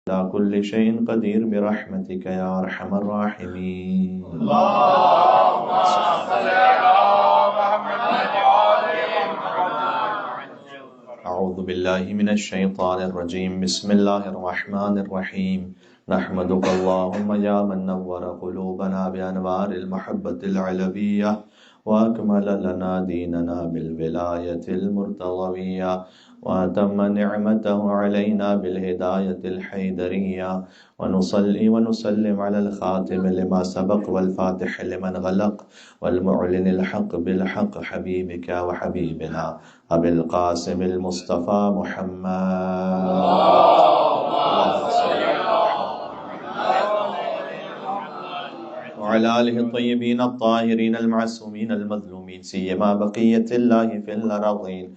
على كل شيء قدير برحمتك يا أرحم الراحمين. اللهم صل على محمد وعلى محمد. أعوذ بالله من الشيطان الرجيم. بسم الله الرحمن الرحيم. نحمدك اللهم يا من نور قلوبنا بأنوار المحبة العلوية وأكمل لنا ديننا بالولاية المرتضوية وأتم نعمته علينا بالهداية الحيدرية، ونصلي ونسلم على الخاتم لما سبق والفاتح لمن غلق والمعلن الحق بالحق حبيبك وحبيبنا أبي القاسم المصطفى محمد وعلى آله الطيبين الطاهرين المعصومين المظلومين، سيما بقية الله في الأرضين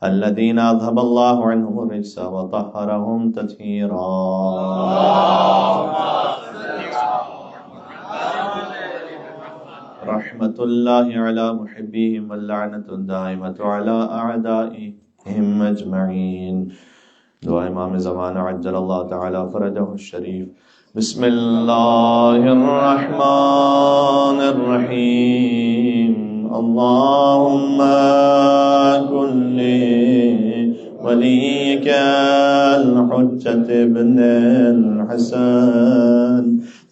الذين أذهب الله عنهم الرجس وطهرهم تطهيرا. رحمة الله على محبيهم واللعنة الدائمة على أعدائهم أجمعين. دعاء امام زمانہ عجل اللہ تعالی فرجہ الشریف. بسم اللہ الرحمن الرحیم. اللہم کن ولیک الحجۃ ابن الحسن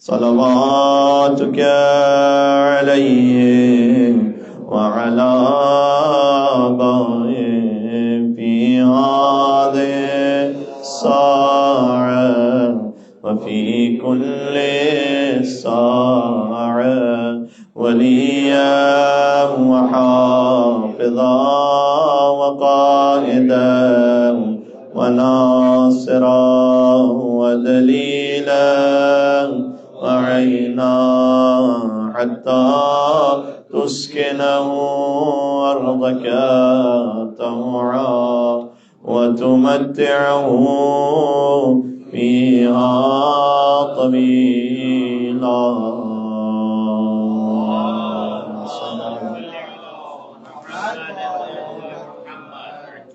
صلواتک علیہ وعلی آبائہ فی هذه الساعة وفي كل ساعة وليا وحافظا وقائدا وناصرا ودليلا وعينا حتى تسكنه أرضك طوعا وتمتعه فيها طويلا.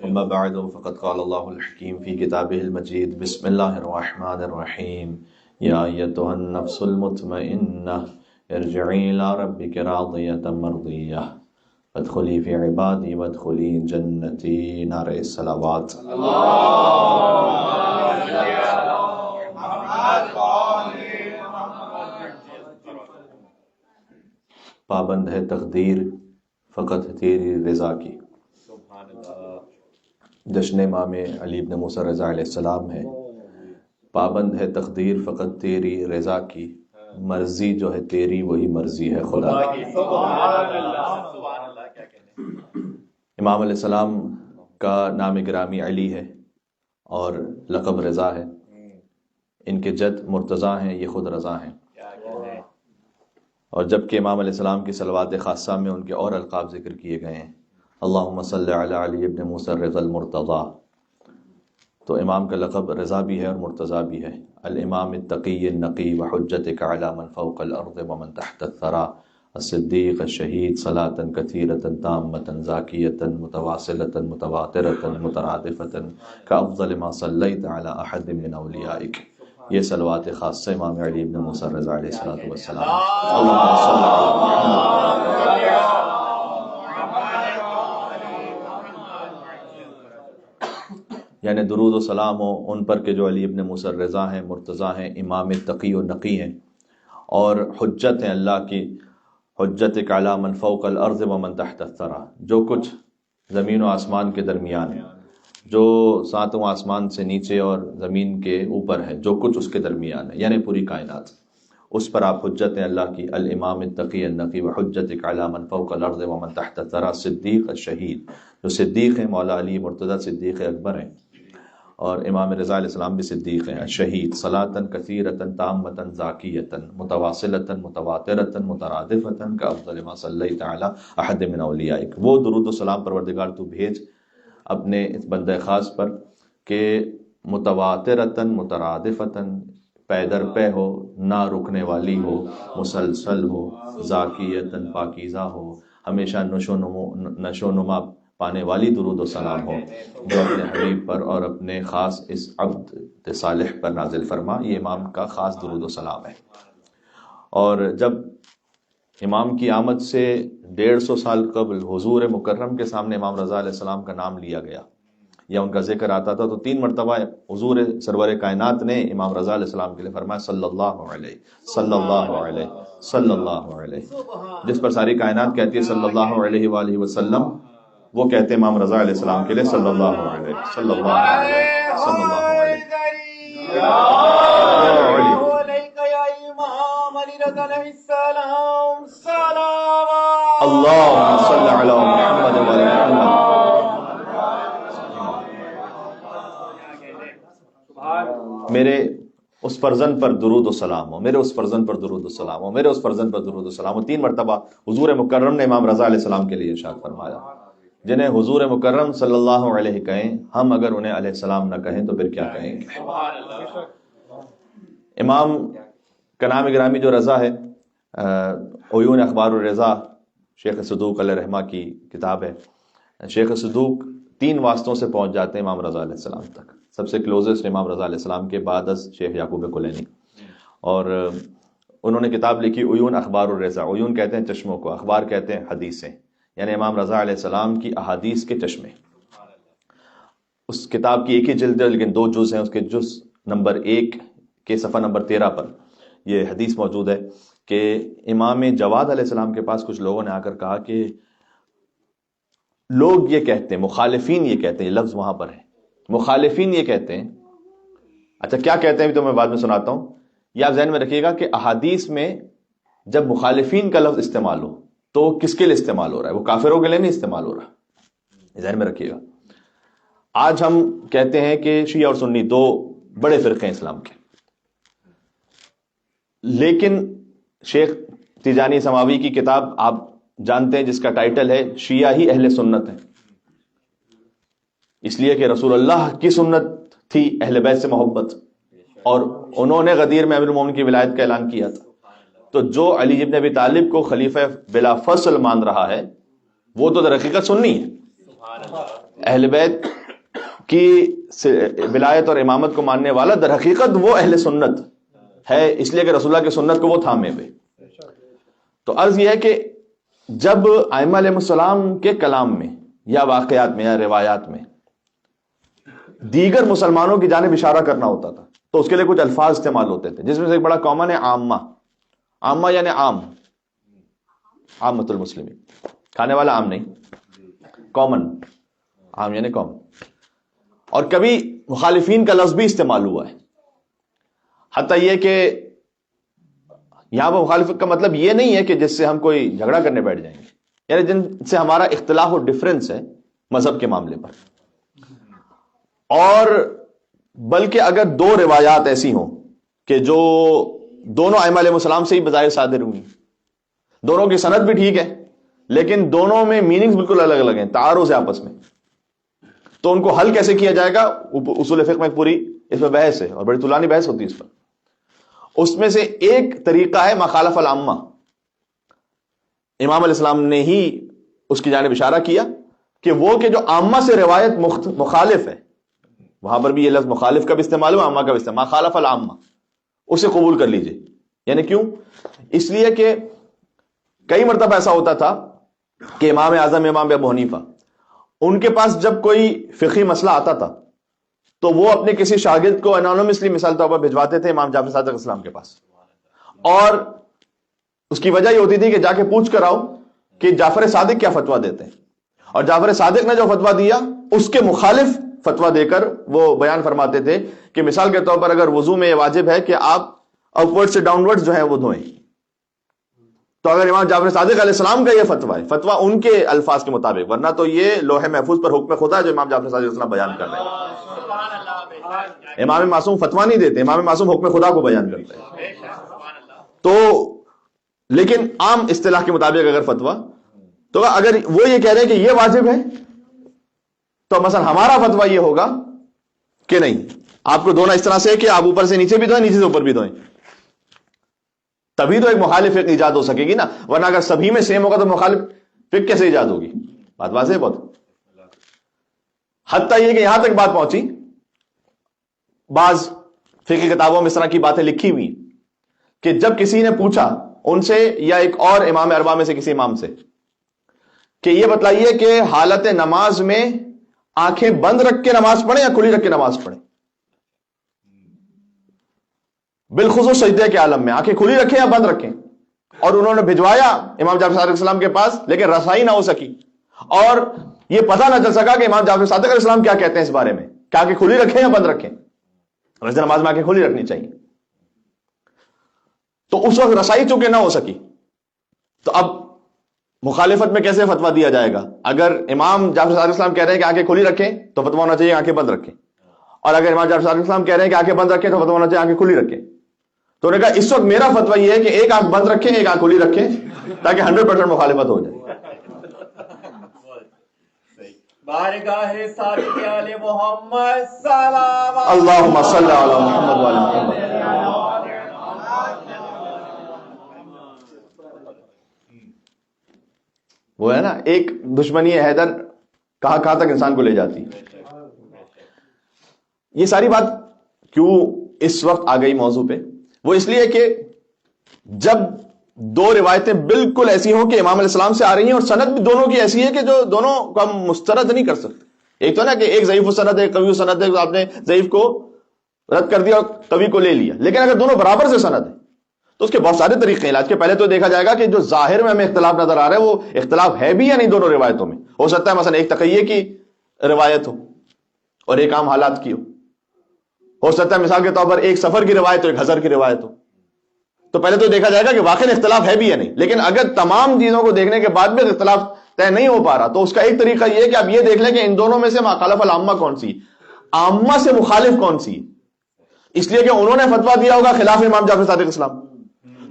أما بعد فقد قال الله الحكيم في كتابه المجيد. بسم الله الرحمن الرحيم. يا أيتها النفس المطمئنة ارجعي إلى ربك راضية مرضية ادخلی فی عبادی وادخلی جنتی. نعرہ الصلوات. پابند ہے تقدیر فقط تیری رضا کی. جشن امام علی بن موسیٰ رضا علیہ السلام ہے. پابند ہے تقدیر فقط تیری رضا کی، مرضی جو ہے تیری وہی مرضی ہے خدا کی. امام علیہ السلام کا نام گرامی علی ہے اور لقب رضا ہے. ان کے جد مرتضیٰ ہیں، یہ خود رضا ہیں. اور جبکہ امام علیہ السلام کی صلوات خاصہ میں ان کے اور القاب ذکر کیے گئے ہیں. اللہم صلی علی علی ابن موسیٰ الرضا المرتضیٰ. تو امام کا لقب رضا بھی ہے اور مرتضیٰ بھی ہے. الامام التقی النقی وحجتک علی من فوق الارض ومن تحت الثری الصدیق الشہید صلاة کثیرة تامة زاکیة متواصلة متواترة مترادفة کافضل ما صلیت علی احد من اولیائک. یہ صلوات خاصہ امام علی بن موسیٰ رضا علیہ السلام. اللہم صلی علی یعنی درود و سلام ہو ان پر کہ جو علی ابن موسیٰ رضا ہیں، مرتضیٰ ہیں، امام تقی و نقی ہیں اور حجت ہیں اللہ کی. حجتک علی من فوق الارض ومن تحت الثری. جو کچھ زمین و آسمان کے درمیان ہے، جو ساتوں آسمان سے نیچے اور زمین کے اوپر ہے، جو کچھ اس کے درمیان ہے یعنی پوری کائنات، اس پر آپ حجت ہیں اللہ کی. الامام التقی النقی وحجتک علی من فوق الارض ومن تحت الثری صدیق الشہید. جو صدیق ہیں مولا علی مرتضیٰ صدیق اکبر ہیں اور امام رضا علیہ السلام بھی صدیق ہیں. الشہید صلاة کثیرة تامة زاکیة متواصلة متواترة مترادفة کافضل ما صلیت علی احد من اولیائک. وہ درود و سلام پروردگار تو بھیج اپنے اس بندہ خاص پر کہ متواترة مترادفة پے در پے ہو، نہ رکنے والی ہو، مسلسل ہو، زاکیة پاکیزہ ہو، ہمیشہ نشو و نما پانے والی درود و سلام ہو جو اپنے حبیب پر اور اپنے خاص اس عبد صالح پر نازل فرما. یہ امام کا خاص درود و سلام ہے. اور جب امام کی آمد سے 150 سال قبل حضور مکرم کے سامنے امام رضا علیہ السلام کا نام لیا گیا یا ان کا ذکر آتا تھا تو 3 مرتبہ حضور سرور کائنات نے امام رضا علیہ السلام کے لیے فرمایا صلی اللہ علیہ صلی اللہ علیہ صلی اللہ علیہ. جس پر ساری کائنات کہتی ہے صلی اللہ علیہ وآلہ وسلم، وہ کہتے ہیں امام رضا علیہ السلام کے لیے صلی اللہ علیہ صلی اللہ علیہ صلی اللہ علیہ. اللہم صلی علی محمد و علی محمد. میرے اس فرزند پر درود و سلام ہو، میرے اس فرزند پر درود و سلام ہو، میرے اس فرزند پر درود و سلام ہو. 3 مرتبہ حضور مکرم نے امام رضا علیہ السلام کے لیے ارشاد فرمایا. جنہیں حضور مکرم صلی اللہ علیہ کہیں، ہم اگر انہیں علیہ السلام نہ کہیں تو پھر کیا کہیں گے. امام کا نام گرامی جو رضا ہے، عیون اخبار الرضا شیخ صدوق علیہ رحمہ کی کتاب ہے. شیخ صدوق 3 واسطوں سے پہنچ جاتے ہیں امام رضا علیہ السلام تک. سب سے کلوزسٹ امام رضا علیہ السلام کے بعد از شیخ یعقوب کلینی. اور انہوں نے کتاب لکھی عیون اخبار الرضا. عیون کہتے ہیں چشموں کو، اخبار کہتے ہیں حدیثیں، یعنی امام رضا علیہ السلام کی احادیث کے چشمے. اس کتاب کی ایک ہی جلد ہے لیکن 2 جز ہیں. اس کے جز نمبر 1 کے صفحہ نمبر 13 پر یہ حدیث موجود ہے کہ امام جواد علیہ السلام کے پاس کچھ لوگوں نے آ کر کہا کہ لوگ یہ کہتے ہیں، مخالفین یہ کہتے ہیں، یہ لفظ وہاں پر ہے، مخالفین یہ کہتے ہیں. اچھا کیا کہتے ہیں تو میں بعد میں سناتا ہوں. یہ آپ ذہن میں رکھیے گا کہ احادیث میں جب مخالفین کا لفظ استعمال ہو تو کس کے لیے استعمال ہو رہا ہے؟ وہ کافروں کے لیے نہیں استعمال ہو رہا. ذہن میں رکھیے گا. آج ہم کہتے ہیں کہ شیعہ اور سنی 2 بڑے فرقے ہیں اسلام کے، لیکن شیخ تیجانی سماوی کی کتاب آپ جانتے ہیں جس کا ٹائٹل ہے شیعہ ہی اہل سنت ہیں، اس لیے کہ رسول اللہ کی سنت تھی اہل بیت سے محبت، اور انہوں نے غدیر میں امیر المومنین کی ولایت کا اعلان کیا تھا. تو جو علی ابن ابی طالب کو خلیفہ بلا فصل مان رہا ہے وہ تو در حقیقت سنی ہے. اہل بیت کی ولایت اور امامت کو ماننے والا در حقیقت وہ اہل سنت ہے، اس لیے کہ رسول اللہ کی سنت کو وہ تھامے ہوئے. تو عرض یہ ہے کہ جب ائمہ علیہ السلام کے کلام میں یا واقعات میں یا روایات میں دیگر مسلمانوں کی جانب اشارہ کرنا ہوتا تھا تو اس کے لیے کچھ الفاظ استعمال ہوتے تھے، جس میں سے ایک بڑا کامن ہے عامہ. عامہ یعنی عام، عامۃ المسلمین، کھانے والا عام نہیں، کامن، عام یعنی کامن. اور کبھی مخالفین کا لفظ بھی استعمال ہوا ہے، حتیٰ یہ کہ یہاں پر مخالفت کا مطلب یہ نہیں ہے کہ جس سے ہم کوئی جھگڑا کرنے بیٹھ جائیں گے، یعنی جن سے ہمارا اختلاف و ڈفرنس ہے مذہب کے معاملے پر. اور بلکہ اگر 2 روایات ایسی ہوں کہ جو دونوں ائمہ علیہ السلام سے ہی بظاہر صادر ہوئی، دونوں کی سند بھی ٹھیک ہے لیکن دونوں میں میننگز بالکل الگ الگ ہیں، تعارض ہے آپس میں، تو ان کو حل کیسے کیا جائے گا؟ اصول فقہ میں پوری اس میں بحث ہے اور بڑی طولانی بحث ہوتی ہے اس پر. اس میں سے ایک طریقہ ہے مخالف العامہ. امام علیہ السلام نے ہی اس کی جانب اشارہ کیا کہ وہ کہ جو عامہ سے روایت مخالف ہے، وہاں پر بھی یہ لفظ مخالف کا بھی استعمال ہوا، عامہ کا بھی استعمال، مخالف العامہ، اسے قبول کر لیجئے. یعنی کیوں؟ اس لیے کہ کئی مرتبہ ایسا ہوتا تھا کہ امام اعظم امام ابو حنیفہ ان کے پاس جب کوئی فقہی مسئلہ آتا تھا تو وہ اپنے کسی شاگرد کو انانومسلی مثال طور پر بھجواتے تھے امام جعفر صادق اسلام کے پاس، اور اس کی وجہ یہ ہوتی تھی کہ جا کے پوچھ کر آؤ کہ جعفر صادق کیا فتویٰ دیتے ہیں، اور جعفر صادق نے جو فتویٰ دیا اس کے مخالف فتویٰ دے کر وہ بیان فرماتے تھے کہ مثال کے طور پر اگر وضو میں یہ واجب ہے کہ آپ اپورڈ سے ڈاؤن ورڈ جو ہے وہ دھوئیں، تو اگر امام جعفر صادق علیہ السلام کا یہ فتویٰ ہے، فتویٰ ان کے الفاظ کے مطابق، ورنہ تو یہ لوح محفوظ پر حکم خدا ہے جو امام جعفر صادق علیہ السلام بیان کر رہے ہیں. امام معصوم فتویٰ نہیں دیتے، امام معصوم حکم خدا کو بیان کرتے ہیں. تو لیکن عام اصطلاح کے مطابق اگر فتویٰ، تو اگر وہ یہ کہہ رہے ہیں کہ یہ واجب ہے تو مثلا ہمارا فتویٰ یہ ہوگا کہ نہیں، آپ کو دھونا اس طرح سے کہ آپ اوپر سے نیچے بھی دھوئیں، نیچے سے اوپر بھی دھوئیں، تبھی تو ایک مخالف فقہ ایجاد ہو سکے گی نا. ورنہ اگر سبھی میں سیم ہوگا تو مخالف فقہ کیسے ایجاد ہوگی؟ بات واضح ہے بہت. حتیٰ یہ کہ یہاں تک بات پہنچی، بعض فقہ کتابوں میں اس طرح کی باتیں لکھی ہوئی کہ جب کسی نے پوچھا ان سے یا ایک اور امام اربعہ میں سے کسی امام سے کہ یہ بتلائیے کہ حالت نماز میں آنکھیں بند رکھ کے نماز پڑھیں یا کھلی رکھ کے نماز پڑھیں، بالخصوص سجدے کے عالم میں آنکھیں کھلی رکھیں یا بند رکھیں، اور انہوں نے بھجوایا امام جعفر صادق علیہ السلام کے پاس، لیکن رسائی نہ ہو سکی اور یہ پتہ نہ چل سکا کہ امام جعفر صادق علیہ السلام کیا کہتے ہیں اس بارے میں، کہ آنکھیں کھلی رکھیں یا بند رکھیں، رجز نماز میں آنکھیں کھلی رکھنی چاہیے۔ تو اس وقت رسائی چونکہ نہ ہو سکی، تو اب مخالفت میں کیسے فتویٰ دیا جائے گا؟ اگر امام جعفر صادق علیہ السلام کہہ رہے ہیں کہ آنکھیں کھلی رکھیں تو فتویٰ ہونا چاہیے آنکھیں بند رکھیں، اور اگر امام جعفر صادق علیہ السلام کہہ رہے ہیں کہ آنکھیں بند رکھیں تو فتویٰ ہونا چاہیے آنکھیں کھلی رکھیں۔ تو انہوں نے کہا اس وقت میرا فتویٰ یہ ہے کہ ایک آنکھ بند رکھیں ایک آنکھ کھلی رکھیں تاکہ 100% مخالفت ہو جائے۔ بارگاہ صادق آل محمد صلوات اللہم صلی علی محمد وعلی محمد۔ وہ ہے نا ایک دشمنی حیدر کہاں کہاں تک انسان کو لے جاتی ہے۔ یہ ساری بات کیوں اس وقت آ گئی موضوع پہ؟ وہ اس لیے کہ جب دو روایتیں بالکل ایسی ہوں کہ امام علیہ السلام سے آ رہی ہیں اور سند بھی دونوں کی ایسی ہے کہ جو دونوں کو ہم مسترد نہیں کر سکتے، ایک تو نا کہ ایک ضعیف سند ہے قوی سند ہے، آپ نے ضعیف کو رد کر دیا اور قوی کو لے لیا، لیکن اگر دونوں برابر سے سند ہے تو اس کے بہت سارے طریقے ہیں علاج کے۔ پہلے تو دیکھا جائے گا کہ جو ظاہر میں ہمیں اختلاف نظر آ رہا ہے وہ اختلاف ہے بھی یا نہیں دونوں روایتوں میں۔ ہو سکتا ہے مثلا ایک تقیہ کی روایت ہو اور ایک عام حالات کی ہو سکتا ہے مثال کے طور پر ایک سفر کی روایت ہو ایک حضر کی روایت ہو، تو پہلے تو دیکھا جائے گا کہ واقعی اختلاف ہے بھی یا نہیں۔ لیکن اگر تمام چیزوں کو دیکھنے کے بعد بھی اختلاف طے نہیں ہو پا رہا تو اس کا ایک طریقہ یہ ہے کہ آپ یہ دیکھ لیں کہ ان دونوں میں سے مخالف العامہ کون سی، عامہ سے مخالف کون سی، اس لیے کہ انہوں نے فتویٰ دیا ہوگا خلاف امام جعفر صادق اسلام،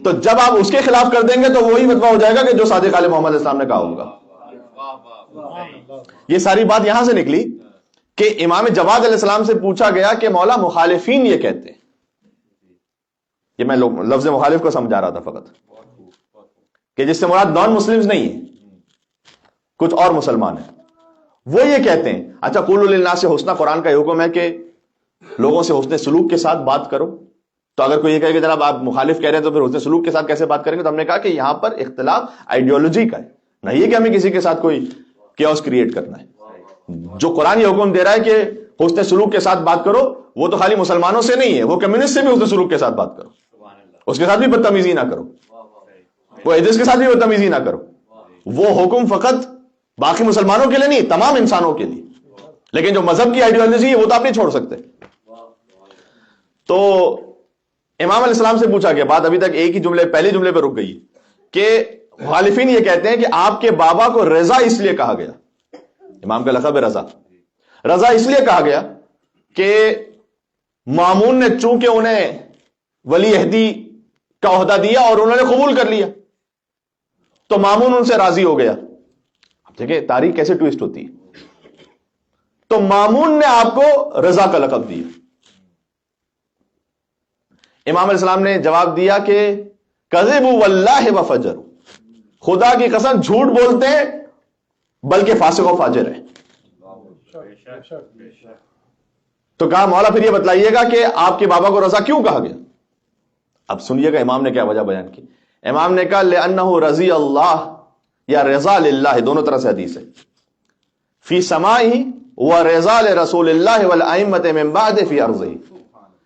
تو جب آپ اس کے خلاف کر دیں گے تو وہی فتویٰ ہو جائے گا کہ جو صادق علیہ محمد السلام نے کہا ہوگا۔ یہ ساری بات یہاں سے نکلی کہ امام جواد علیہ السلام سے پوچھا گیا کہ مولا مخالفین یہ کہتے ہیں، یہ میں لفظ مخالف کو سمجھا رہا تھا فقط، کہ جس سے مراد نان مسلمز نہیں ہیں، کچھ اور مسلمان ہیں، وہ یہ کہتے ہیں اچھا قولوا للناس حسنا، قرآن کا حکم ہے کہ لوگوں سے حسن سلوک کے ساتھ بات کرو، تو اگر کوئی یہ کہے کہ جناب آپ مخالف کہہ رہے ہیں تو پھر حسن سلوک کے ساتھ کیسے بات کریں گے؟ تو ہم نے کہا کہ یہاں پر اختلاف آئیڈیالوجی کا ہے، نہیں ہے کہ ہمیں کسی کے ساتھ کوئی کیوس کریٹ کرنا ہے۔ جو قرآن یہ حکم دے رہا ہے کہ حسن سلوک کے ساتھ بات کرو، وہ تو خالی مسلمانوں سے نہیں ہے، وہ کمیونسٹ سے بھی حسن سلوک کے ساتھ بات کرو، اس کے ساتھ بھی بدتمیزی نہ کرو، وہ ایجنٹس کے ساتھ بھی بدتمیزی نہ کرو۔ وہ حکم فقط باقی مسلمانوں کے لیے نہیں، تمام انسانوں کے لیے، لیکن جو مذہب کی آئیڈیالوجی ہے وہ تو آپ نہیں چھوڑ سکتے۔ تو امام علیہ السلام سے پوچھا گیا، بات ابھی تک ایک ہی جملے پہلے جملے پہ رک گئی کہ مخالفین یہ کہتے ہیں کہ آپ کے بابا کو رضا اس لیے کہا گیا، امام کا لقب ہے رضا، رضا اس لیے کہا گیا کہ مامون نے چونکہ انہیں ولی عہدی کا عہدہ دیا اور انہوں نے قبول کر لیا تو مامون ان سے راضی ہو گیا۔ اب دیکھیں تاریخ کیسے ٹویسٹ ہوتی ہے، تو مامون نے آپ کو رضا کا لقب دیا۔ امام علیہ السلام نے جواب دیا کہ کذبوا واللہ وفجر، خدا کی قسم جھوٹ بولتے ہیں بلکہ فاسق و فاجر ہیں۔ تو کہا مولا پھر یہ بتلائیے گا کہ آپ کے بابا کو رضا کیوں کہا گیا؟ اب سنیے گا امام نے کیا وجہ بیان کی۔ امام نے کہا لأنہ رضی اللہ یا رضا للہ، دونوں طرح سے حدیث ہے، فی سمائہ و رضا لرسول اللہ والائمۃ من بعد فی ارضہ۔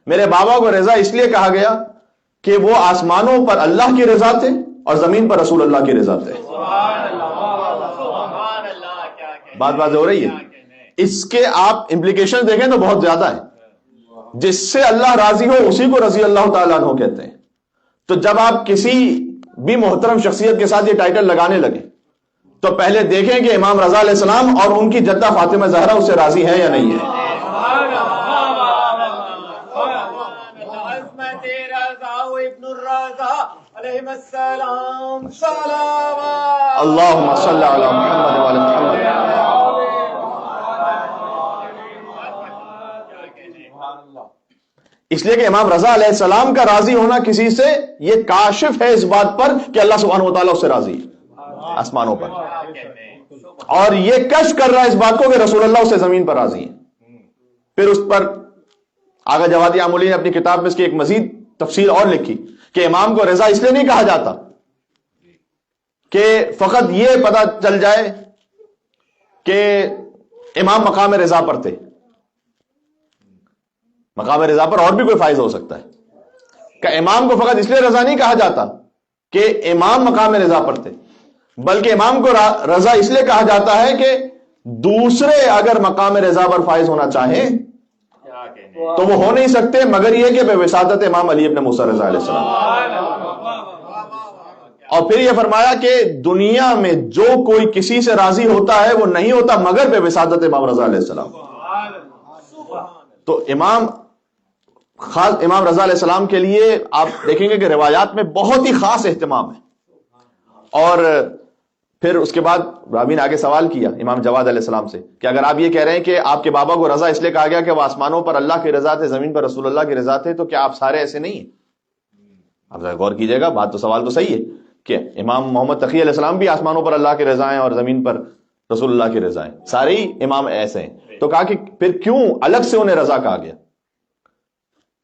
میرے بابا کو رضا اس لیے کہا گیا کہ وہ آسمانوں پر اللہ کی رضا تھے اور زمین پر رسول اللہ کی رضا تھے۔ بات ہو رہی ہے، اس کے آپ امپلیکیشن دیکھیں تو بہت زیادہ ہے۔ جس سے اللہ راضی ہو اسی کو رضی اللہ تعالیٰ عنہ کہتے ہیں۔ تو جب آپ کسی بھی محترم شخصیت کے ساتھ یہ ٹائٹل لگانے لگے تو پہلے دیکھیں کہ امام رضا علیہ السلام اور ان کی جدہ فاطمہ زہرا اس سے راضی ہے یا نہیں ہے۔ اللہم صلی علی محمد وعلی محمد۔ اس لیے کہ امام رضا علیہ السلام کا راضی ہونا کسی سے یہ کاشف ہے اس بات پر کہ اللہ سبحانہ و تعالیٰ اس سے راضی ہے آسمانوں پر۔ اور یہ کشف کر رہا ہے اس بات کو کہ رسول اللہ اس سے زمین پر راضی ہیں. پھر اس پر آغا جوادی عاملی نے اپنی کتاب میں اس کی ایک مزید تفصیل اور لکھی کہ امام کو رضا اس لیے نہیں کہا جاتا کہ فقط یہ پتہ چل جائے کہ امام مقام رضا پر تھے. مقام رضا پر اور بھی کوئی فائز ہو سکتا ہے کہ امام کو فقط اس لیے رضا نہیں کہا جاتا کہ امام مقام رضا پر تھے، بلکہ امام کو رضا اس لیے کہا جاتا ہے کہ دوسرے اگر مقام رضا پر فائز ہونا چاہیں تو وہ ہو نہیں سکتے مگر یہ کہ بے وساطت امام علی ابن موسیٰ رضا علیہ السلام. اور پھر یہ فرمایا کہ دنیا میں جو کوئی کسی سے راضی ہوتا ہے وہ نہیں ہوتا مگر بے وساطت امام رضا علیہ السلام. تو امام رضا علیہ السلام کے لیے آپ دیکھیں گے کہ روایات میں بہت ہی خاص اہتمام ہے. اور پھر اس کے بعد راوی نے آگے سوال کیا امام جواد علیہ السلام سے کہ اگر آپ یہ کہہ رہے ہیں کہ آپ کے بابا کو رضا اس لیے کہا گیا کہ وہ آسمانوں پر اللہ کی رضا تھے، زمین پر رسول اللہ کی رضا تھے، تو کیا آپ سارے ایسے نہیں ہیں؟ آپ ذرا غور کیجئے گا، بات تو سوال تو صحیح ہے کہ امام محمد تقی علیہ السلام بھی آسمانوں پر اللہ کی رضا ہیں اور زمین پر رسول اللہ کی رضا ہیں، سارے ہی امام ایسے ہیں. تو کہا کہ پھر کیوں الگ سے انہیں رضا کہا گیا؟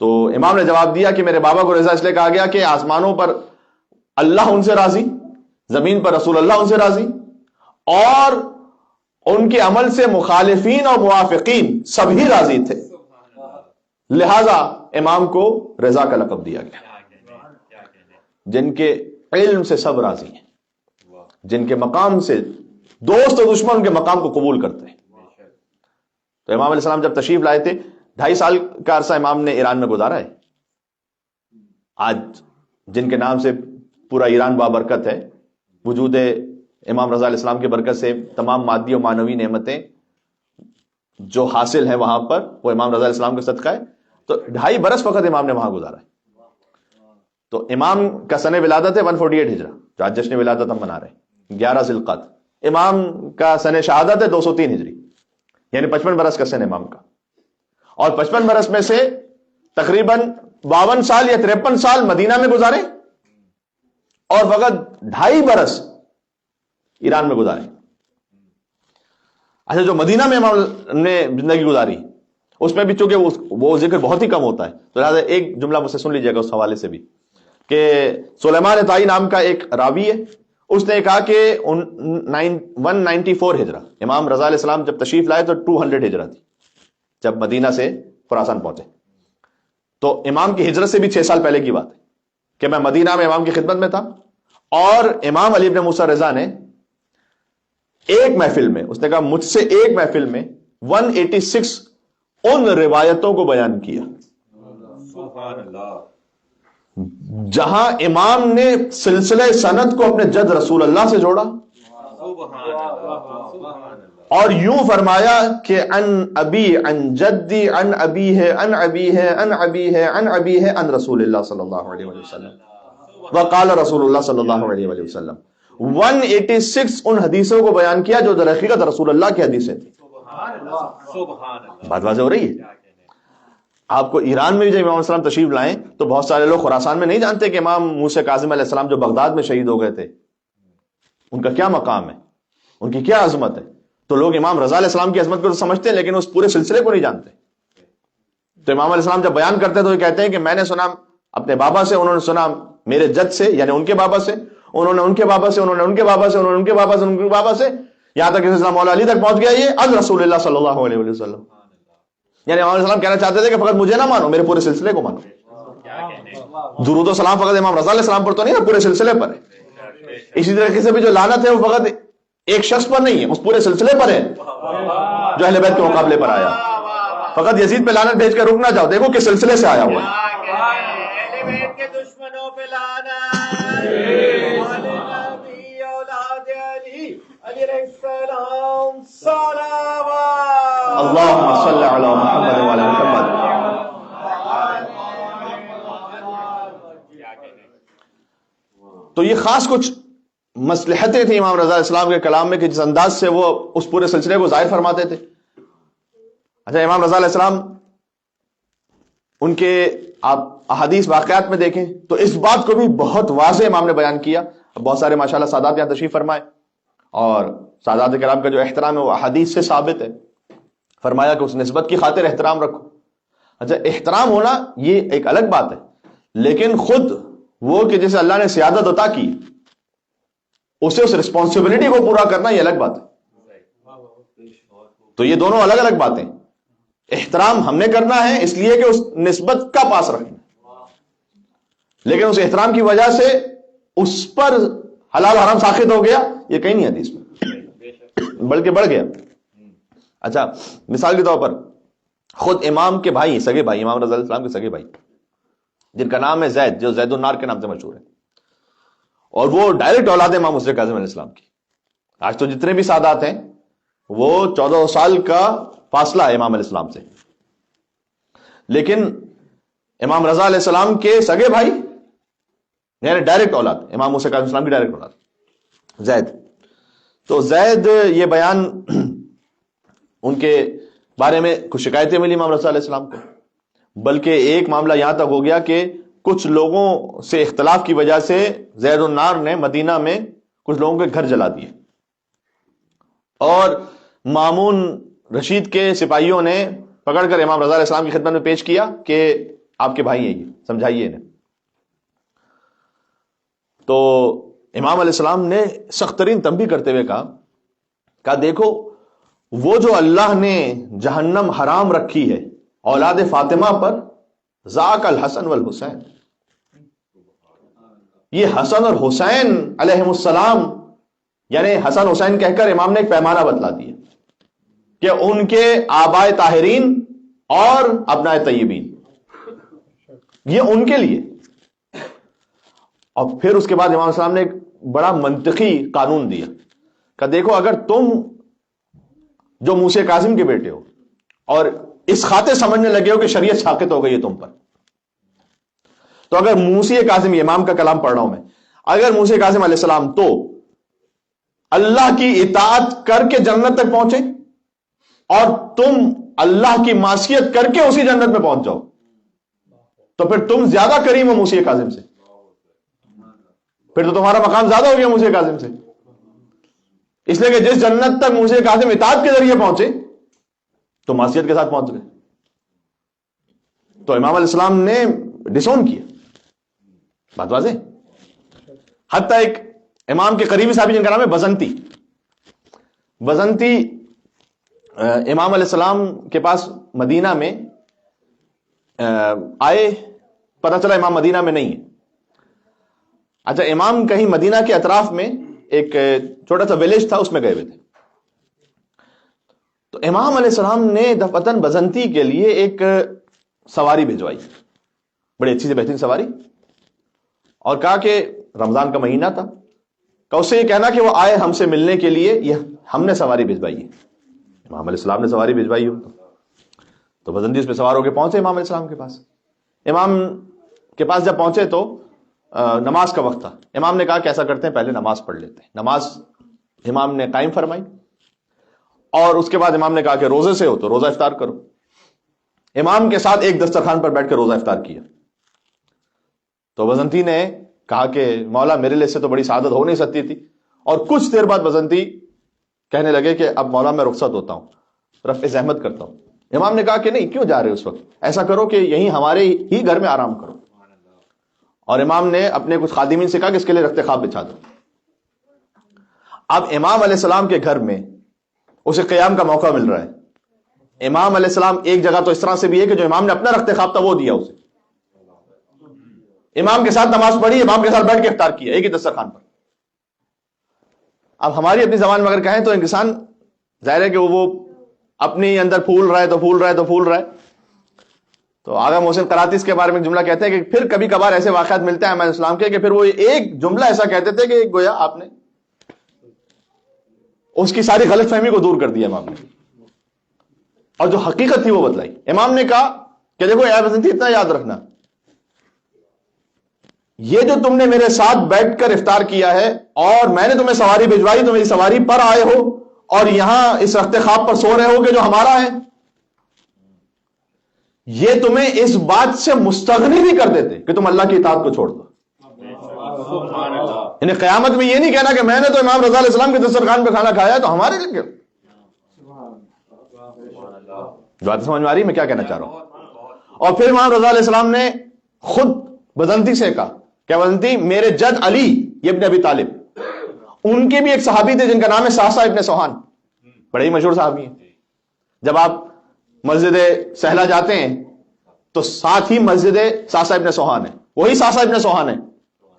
تو امام نے جواب دیا کہ میرے بابا کو رضا اس لیے کہا گیا کہ آسمانوں پر اللہ ان سے راضی، زمین پر رسول اللہ ان سے راضی، اور ان کے عمل سے مخالفین اور موافقین سبھی راضی تھے، لہذا امام کو رضا کا لقب دیا گیا. جن کے علم سے سب راضی ہیں، جن کے مقام سے دوست و دشمن ان کے مقام کو قبول کرتے ہیں. تو امام علیہ السلام جب تشریف لائے تھے 2.5 سال کا عرصہ امام نے ایران میں گزارا ہے. آج جن کے نام سے پورا ایران بابرکت ہے، وجود امام رضا علیہ السلام کی برکت سے تمام مادی و معنوی نعمتیں جو حاصل ہیں وہاں پر وہ امام رضا علیہ السلام کا صدقہ ہے. تو 2.5 برس فقط امام نے وہاں گزارا ہے. تو امام کا سن ولادت ہے 148 ہجرہ، جو آج جشن ولادت ہم منا رہے ہیں 11 ذی القعدہ. امام کا سن شہادت ہے 203 ہجری، یعنی 55 برس کا سن امام کا. اور 55 برس میں سے تقریباً 52 سال یا 53 سال مدینہ میں گزارے اور فقط 2.5 برس ایران میں گزارے. اچھا، جو مدینہ میں امام نے زندگی گزاری اس میں بھی چونکہ وہ ذکر بہت ہی کم ہوتا ہے، تو لہٰذا ایک جملہ مجھ سے سن لیجیے گا اس حوالے سے بھی کہ سلیمان طائی نام کا ایک راوی ہے، اس نے کہا کہ 194 ہجرہ امام رضا علیہ السلام جب تشریف لائے تو 200 ہجرہ تھی جب مدینہ سے خراسان پہنچے. تو امام کی ہجرت سے بھی 6 سال پہلے کی بات ہے کہ میں مدینہ میں امام کی خدمت میں تھا، اور امام علی ابن موسیٰ رضا نے ایک محفل میں، اس نے کہا مجھ سے ایک محفل میں 186 ان روایتوں کو بیان کیا سبحان اللہ، جہاں امام نے سلسلہ سند کو اپنے جد رسول اللہ سے جوڑا اور یوں فرمایا کہ ان ابی ان جدی ان ابی ہے ان ابی ہے ان ابی ہے ان ابی ہے ان رسول اللہ صلی اللہ علیہ وسلم وقال رسول اللہ صلی اللہ علیہ وسلم. 186 ان حدیثوں کو بیان کیا جو در حقیقت رسول اللہ کی حدیثیں تھیں. بات واضح ہو رہی ہے. آپ کو ایران میں بھی جب امام علیہ السلام تشریف لائیں تو بہت سارے لوگ خراسان میں نہیں جانتے کہ امام موسیٰ کاظم علیہ السلام جو بغداد میں شہید ہو گئے تھے ان کا کیا مقام ہے، ان کی کیا عظمت ہے. تو لوگ امام رضا علیہ السلام کی عظمت کو تو سمجھتے ہیں لیکن اس پورے سلسلے کو نہیں جانتے. تو امام علیہ السلام جب بیان کرتے تو یہ کہتے ہیں کہ میں نے سنا اپنے بابا سے، انہوں نے سنا میرے جد سے یعنی ان کے بابا سے، انہوں نے ان کے بابا سے، انہوں نے ان کے بابا سے، انہوں نے ان کے بابا سے، ان کے بابا سے، یہاں تک کہ سلسلہ مولا علی تک پہنچ گیا یہ از رسول اللہ صلی اللہ علیہ وسلم. یعنی امام علیہ السلام کہنا چاہتے تھے کہ فقط مجھے نہ مانو، میرے پورے سلسلے کو مانو. درود و سلام فقط امام رضا علیہ السلام پر تو نہیں ہے، پورے سلسلے پر ہے. اسی طریقے سے بھی جو لعنت ہے وہ فقط ایک شخص پر نہیں ہے، اس پورے سلسلے پر ہے جو اہل بیت کے مقابلے پر آیا. فقط یزید پہ لعنت بھیج کر رک نہ جاؤ، دیکھو کس سلسلے سے آیا ہوا ہے. اہل بیت کے دشمنوں پہ لعنت، نبی اولاد علی علیہ السلام صلوات اللہم صلی علی محمد وعلی محمد. تو یہ خاص کچھ مصلحتیں تھیں امام رضا علیہ السلام کے کلام میں کہ جس انداز سے وہ اس پورے سلسلے کو ظاہر فرماتے تھے. اچھا، امام رضا علیہ السلام ان کے آپ احادیث واقعات میں دیکھیں تو اس بات کو بھی بہت واضح امام نے بیان کیا. بہت سارے ماشاءاللہ سادات یہاں تشریف فرمائے اور سادات کرام کا جو احترام ہے وہ احادیث سے ثابت ہے. فرمایا کہ اس نسبت کی خاطر احترام رکھو. اچھا احترام ہونا یہ ایک الگ بات ہے، لیکن خود وہ کہ جسے اللہ نے سیادت عطا کی اسے اس رسپانسبلٹی کو پورا کرنا یہ الگ بات ہے. تو یہ دونوں الگ الگ باتیں. احترام ہم نے کرنا ہے اس لیے کہ اس نسبت کا پاس رکھنا، لیکن اس احترام کی وجہ سے اس پر حلال حرام ساخت ہو گیا یہ کہیں نہیں حدیث میں، بلکہ بڑھ گیا. اچھا مثال کے طور پر خود امام کے بھائی، سگے بھائی، امام رضا علیہ السلام کے سگے بھائی جن کا نام ہے زید، جو زید النار کے نام سے مشہور ہے، اور وہ ڈائریکٹ اولاد ہے امام حسین کاظم علیہ السلام کی. آج تو جتنے بھی سادات ہیں وہ 14 سال کا فاصلہ ہے امام علیہ السلام سے، لیکن امام رضا علیہ السلام کے سگے بھائی یعنی ڈائریکٹ اولاد امام حسین کاظم السلام کی ڈائریکٹ اولاد زید. تو زید یہ بیان ان کے بارے میں کچھ شکایتیں ملی امام رضا علیہ السلام کو، بلکہ ایک معاملہ یہاں تک ہو گیا کہ کچھ لوگوں سے اختلاف کی وجہ سے زید النار نے مدینہ میں کچھ لوگوں کے گھر جلا دیے، اور مامون رشید کے سپاہیوں نے پکڑ کر امام رضا علیہ السلام کی خدمت میں پیش کیا کہ آپ کے بھائی ہیں یہ، سمجھائیے انہیں. تو امام علیہ السلام نے سخت ترین تنبیہ کرتے ہوئے کہا دیکھو وہ جو اللہ نے جہنم حرام رکھی ہے اولاد فاطمہ پر، ذاک الحسن والحسین، یہ حسن اور حسین علیہم السلام، یعنی حسن حسین کہہ کر امام نے ایک پیمانہ بتلا دیا کہ ان کے آبائے طاہرین اور ابنائے طیبین یہ ان کے لیے. اور پھر اس کے بعد امام السلام نے ایک بڑا منطقی قانون دیا کہ دیکھو اگر تم جو موسی کاظم کے بیٹے ہو اور اس خاطر سمجھنے لگے ہو کہ شریعت ساقط ہو گئی ہے تم پر، تو اگر موسی کاظم، یہ امام کا کلام پڑھ رہا ہوں میں، اگر موسی کاظم علیہ السلام تو اللہ کی اطاعت کر کے جنت تک پہنچے اور تم اللہ کی معصیت کر کے اسی جنت میں پہنچ جاؤ، تو پھر تم زیادہ کریم ہو موسی کاظم سے، پھر تو تمہارا مقام زیادہ ہو گیا موسی کاظم سے. اس لیے کہ جس جنت تک موسی کاظم اطاعت کے ذریعے پہنچے تو معصیت کے ساتھ پہنچ گئے. تو امام علیہ السلام نے ڈسون کیا، بات واضح. حتیٰ ایک امام کے قریبی صحابی جن کا نام ہے بزنتی امام علیہ السلام کے پاس مدینہ میں آئے، پتہ چلا امام مدینہ میں نہیں ہے. اچھا امام کہیں مدینہ کے اطراف میں ایک چھوٹا سا ویلیج تھا، اس میں گئے ہوئے تھے. تو امام علیہ السلام نے دفعتاً بزنتی کے لیے ایک سواری بھجوائی، بڑی اچھی سے بہترین سواری، اور کہا کہ رمضان کا مہینہ تھا، کہ اس سے یہ کہنا کہ وہ آئے ہم سے ملنے کے لیے، یہ ہم نے سواری بھجوائی ہے. امام علیہ السلام نے سواری بھجوائی ہو تو بزنتی اس پہ سوار ہو کے پہنچے امام علیہ السلام کے پاس. امام کے پاس جب پہنچے تو نماز کا وقت تھا. امام نے کہا کہ ایسا کرتے ہیں پہلے نماز پڑھ لیتے ہیں. نماز امام نے قائم فرمائی، اور اس کے بعد امام نے کہا کہ روزے سے ہو تو روزہ افطار کرو. امام کے ساتھ ایک دسترخوان پر بیٹھ کے روزہ افطار کیا. تو بزنتی نے کہا کہ مولا میرے لیے سے تو بڑی سعادت ہو نہیں سکتی تھی. اور کچھ دیر بعد بزنتی کہنے لگے کہ اب مولا میں رخصت ہوتا ہوں، رفع زحمت کرتا ہوں. امام نے کہا کہ نہیں، کیوں جا رہے اس وقت، ایسا کرو کہ یہیں ہمارے ہی گھر میں آرام کرو. اور امام نے اپنے کچھ خادمین سے کہا کہ اس کے لیے رخت خواب بچھا دو. اب امام علیہ السلام کے گھر میں اسے قیام کا موقع مل رہا ہے. امام علیہ السلام ایک جگہ تو اس طرح سے بھی ہے کہ جو امام نے اپنا رخت خواب تھا وہ دیا اسے، امام کے ساتھ نماز پڑھی، امام کے ساتھ بیٹھ کے افطار کیا ایک ہی دسترخوان پر. اب ہماری اپنی زبان میں اگر کہیں تو انسان ظاہر ہے کہ وہ اپنے اندر پھول رہا ہے. تو آغا محسن قراتیس کے بارے میں جملہ کہتے ہیں کہ پھر کبھی کبھار ایسے واقعات ملتے ہیں امام اسلام کے کہ پھر وہ ایک جملہ ایسا کہتے تھے کہ گویا آپ نے اس کی ساری غلط فہمی کو دور کر دیا امام نے، اور جو حقیقت تھی وہ بتلائی. امام نے کہا کہ دیکھو اے بزنتی، اتنا یاد رکھنا، یہ جو تم نے میرے ساتھ بیٹھ کر افطار کیا ہے اور میں نے تمہیں سواری بھجوائی، تو میری سواری پر آئے ہو اور یہاں اس رخت خواب پر سو رہے ہو کہ جو ہمارا ہے، یہ تمہیں اس بات سے مستغنی بھی کر دیتے کہ تم اللہ کی اطاعت کو چھوڑ دو. انہیں قیامت میں یہ نہیں کہنا کہ میں نے تو امام رضا علیہ السلام کے دسترخوان پہ کھانا کھایا تو ہمارے لیے بات سمجھ میں آ رہی ہے میں کیا کہنا چاہ رہا ہوں؟ اور پھر امام رضا علیہ السلام نے خود بزنتی سے کہا، کیا بزنتی؟ میرے جد علی ابن ابی طالب، ان کے بھی ایک صحابی تھے جن کا نام ہے ساسا ابن سوہان، بڑے ہی مشہور صحابی ہیں۔ جب آپ مسجد سہلا جاتے ہیں تو ساتھ ہی مسجد ساسا ابن سوہان ہے، وہی ساسا ابن سوہان ہے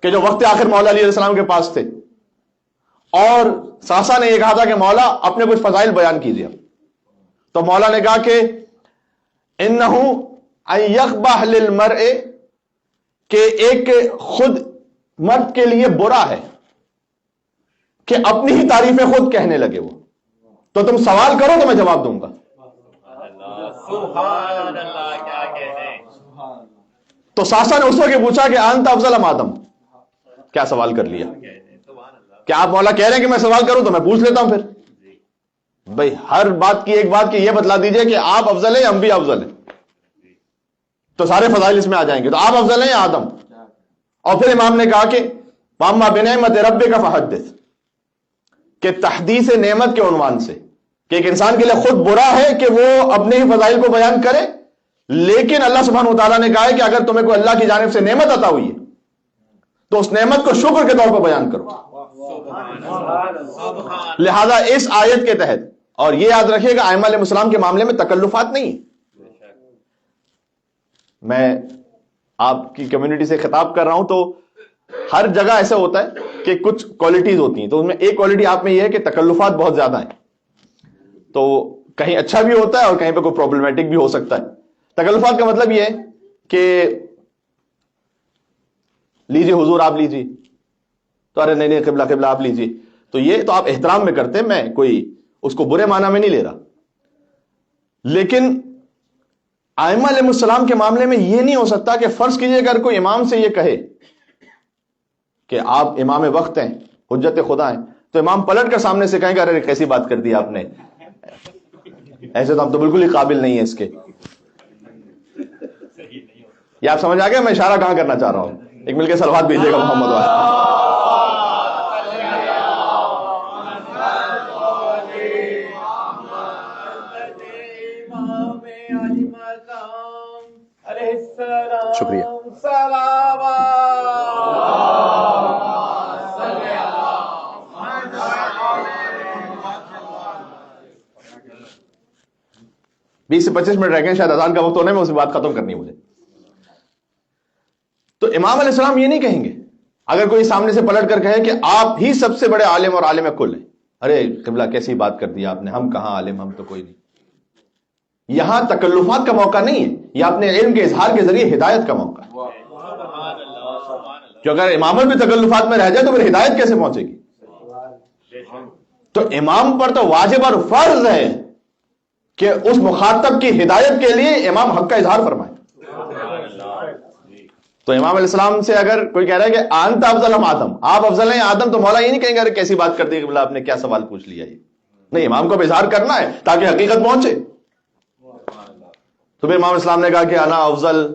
کہ جو وقت آخر مولا علی علیہ السلام کے پاس تھے، اور ساسا نے یہ کہا تھا کہ مولا اپنے کچھ فضائل بیان کیجیے، تو مولا نے کہا کہ انہ ان یقبح للمرء، کہ ایک خود مرد کے لیے برا ہے کہ اپنی ہی تعریفیں خود کہنے لگے وہ، تو تم سوال کرو تو میں جواب دوں گا۔ سبحان اللہ، کیا کہنے۔ تو ساسا نے اس وقت پوچھا کہ انت افضل ام آدم، کیا سوال کر لیا؟ کیا آپ مولا کہہ رہے ہیں کہ میں سوال کروں تو میں پوچھ لیتا ہوں پھر بھائی ہر بات کی ایک بات کی یہ بتلا دیجئے کہ آپ افضل ہیں یا ہم بھی افضل ہیں، تو سارے فضائل اس میں آ جائیں گے۔ تو آپ افضل ہیں یا آدم؟ اور پھر امام نے کہا کہ واما بنعمت ربک فحدث، کہ تحدیث نعمت کے عنوان سے، کہ ایک انسان کے لیے خود برا ہے کہ وہ اپنے ہی فضائل کو بیان کرے، لیکن اللہ سبحانہ وتعالیٰ نے کہا ہے کہ اگر تمہیں کوئی اللہ کی جانب سے نعمت عطا ہوئی ہے تو اس نعمت کو شکر کے طور پر بیان کرو۔ لہذا اس آیت کے تحت، اور یہ یاد رکھیے گا ائمہ علیہ السلام کے معاملے میں تکلفات نہیں ہیں۔ میں آپ کی کمیونٹی سے خطاب کر رہا ہوں تو ہر جگہ ایسا ہوتا ہے کہ کچھ کوالٹیز ہوتی ہیں، تو ان میں ایک کوالٹی آپ میں یہ ہے کہ تکلفات بہت زیادہ ہیں، تو کہیں اچھا بھی ہوتا ہے اور کہیں پہ کوئی پرابلمٹک بھی ہو سکتا ہے۔ تکلفات کا مطلب یہ ہے کہ لیجیے حضور آپ لیجیے، تو ارے نہیں قبلہ قبلہ آپ لیجیے، تو یہ تو آپ احترام میں کرتے ہیں، میں کوئی اس کو برے معنی میں نہیں لے رہا، لیکن ائمہ علیہ السلام کے معاملے میں یہ نہیں ہو سکتا کہ فرض کیجئے اگر کوئی امام سے یہ کہے کہ آپ امام وقت ہیں، حجت خدا ہیں، تو امام پلٹ کر سامنے سے کہیں گے ارے کیسی بات کر دی آپ نے، ایسے تو ہم تو بالکل ہی قابل نہیں ہیں اس کے۔ یہ آپ سمجھ آ گئے میں اشارہ کہاں کرنا چاہ رہا ہوں؟ ایک مل کے صلوات بھیجیے گا محمد والے۔ شکریہ۔ 20 سے 25 منٹ رہ گئے شاید اذان کا وقت ہونے میں، اس بات ختم کرنی ہے مجھے۔ تو امام علیہ السلام یہ نہیں کہیں گے اگر کوئی سامنے سے پلٹ کر کہے کہ آپ ہی سب سے بڑے عالم اور عالم کل ہیں، ارے قبلہ کیسی بات کر دی آپ نے، ہم کہاں عالم، ہم تو کوئی نہیں۔ یہاں تکلفات کا موقع نہیں ہے، یہ اپنے علم کے اظہار کے ذریعے ہدایت کا موقع ہے۔ جو اگر امامت بھی تکلفات میں رہ جائے تو پھر ہدایت کیسے پہنچے گی؟ تو امام پر تو واجب اور فرض ہے کہ اس مخاطب کی ہدایت کے لیے امام حق کا اظہار فرمائے۔ تو امام علیہ السلام سے اگر کوئی کہہ رہا ہے کہ انت افضل ام آدم، آپ افضل ہیں آدم، تو مولا یہ نہیں کہیں گے ارے کیسی بات کر دی کہ آپ نے کیا سوال پوچھ لیا، یہ نہیں، امام کو اظہار کرنا ہے تاکہ حقیقت پہنچے۔ تو پھر امام اسلام نے کہا کہ انا افضل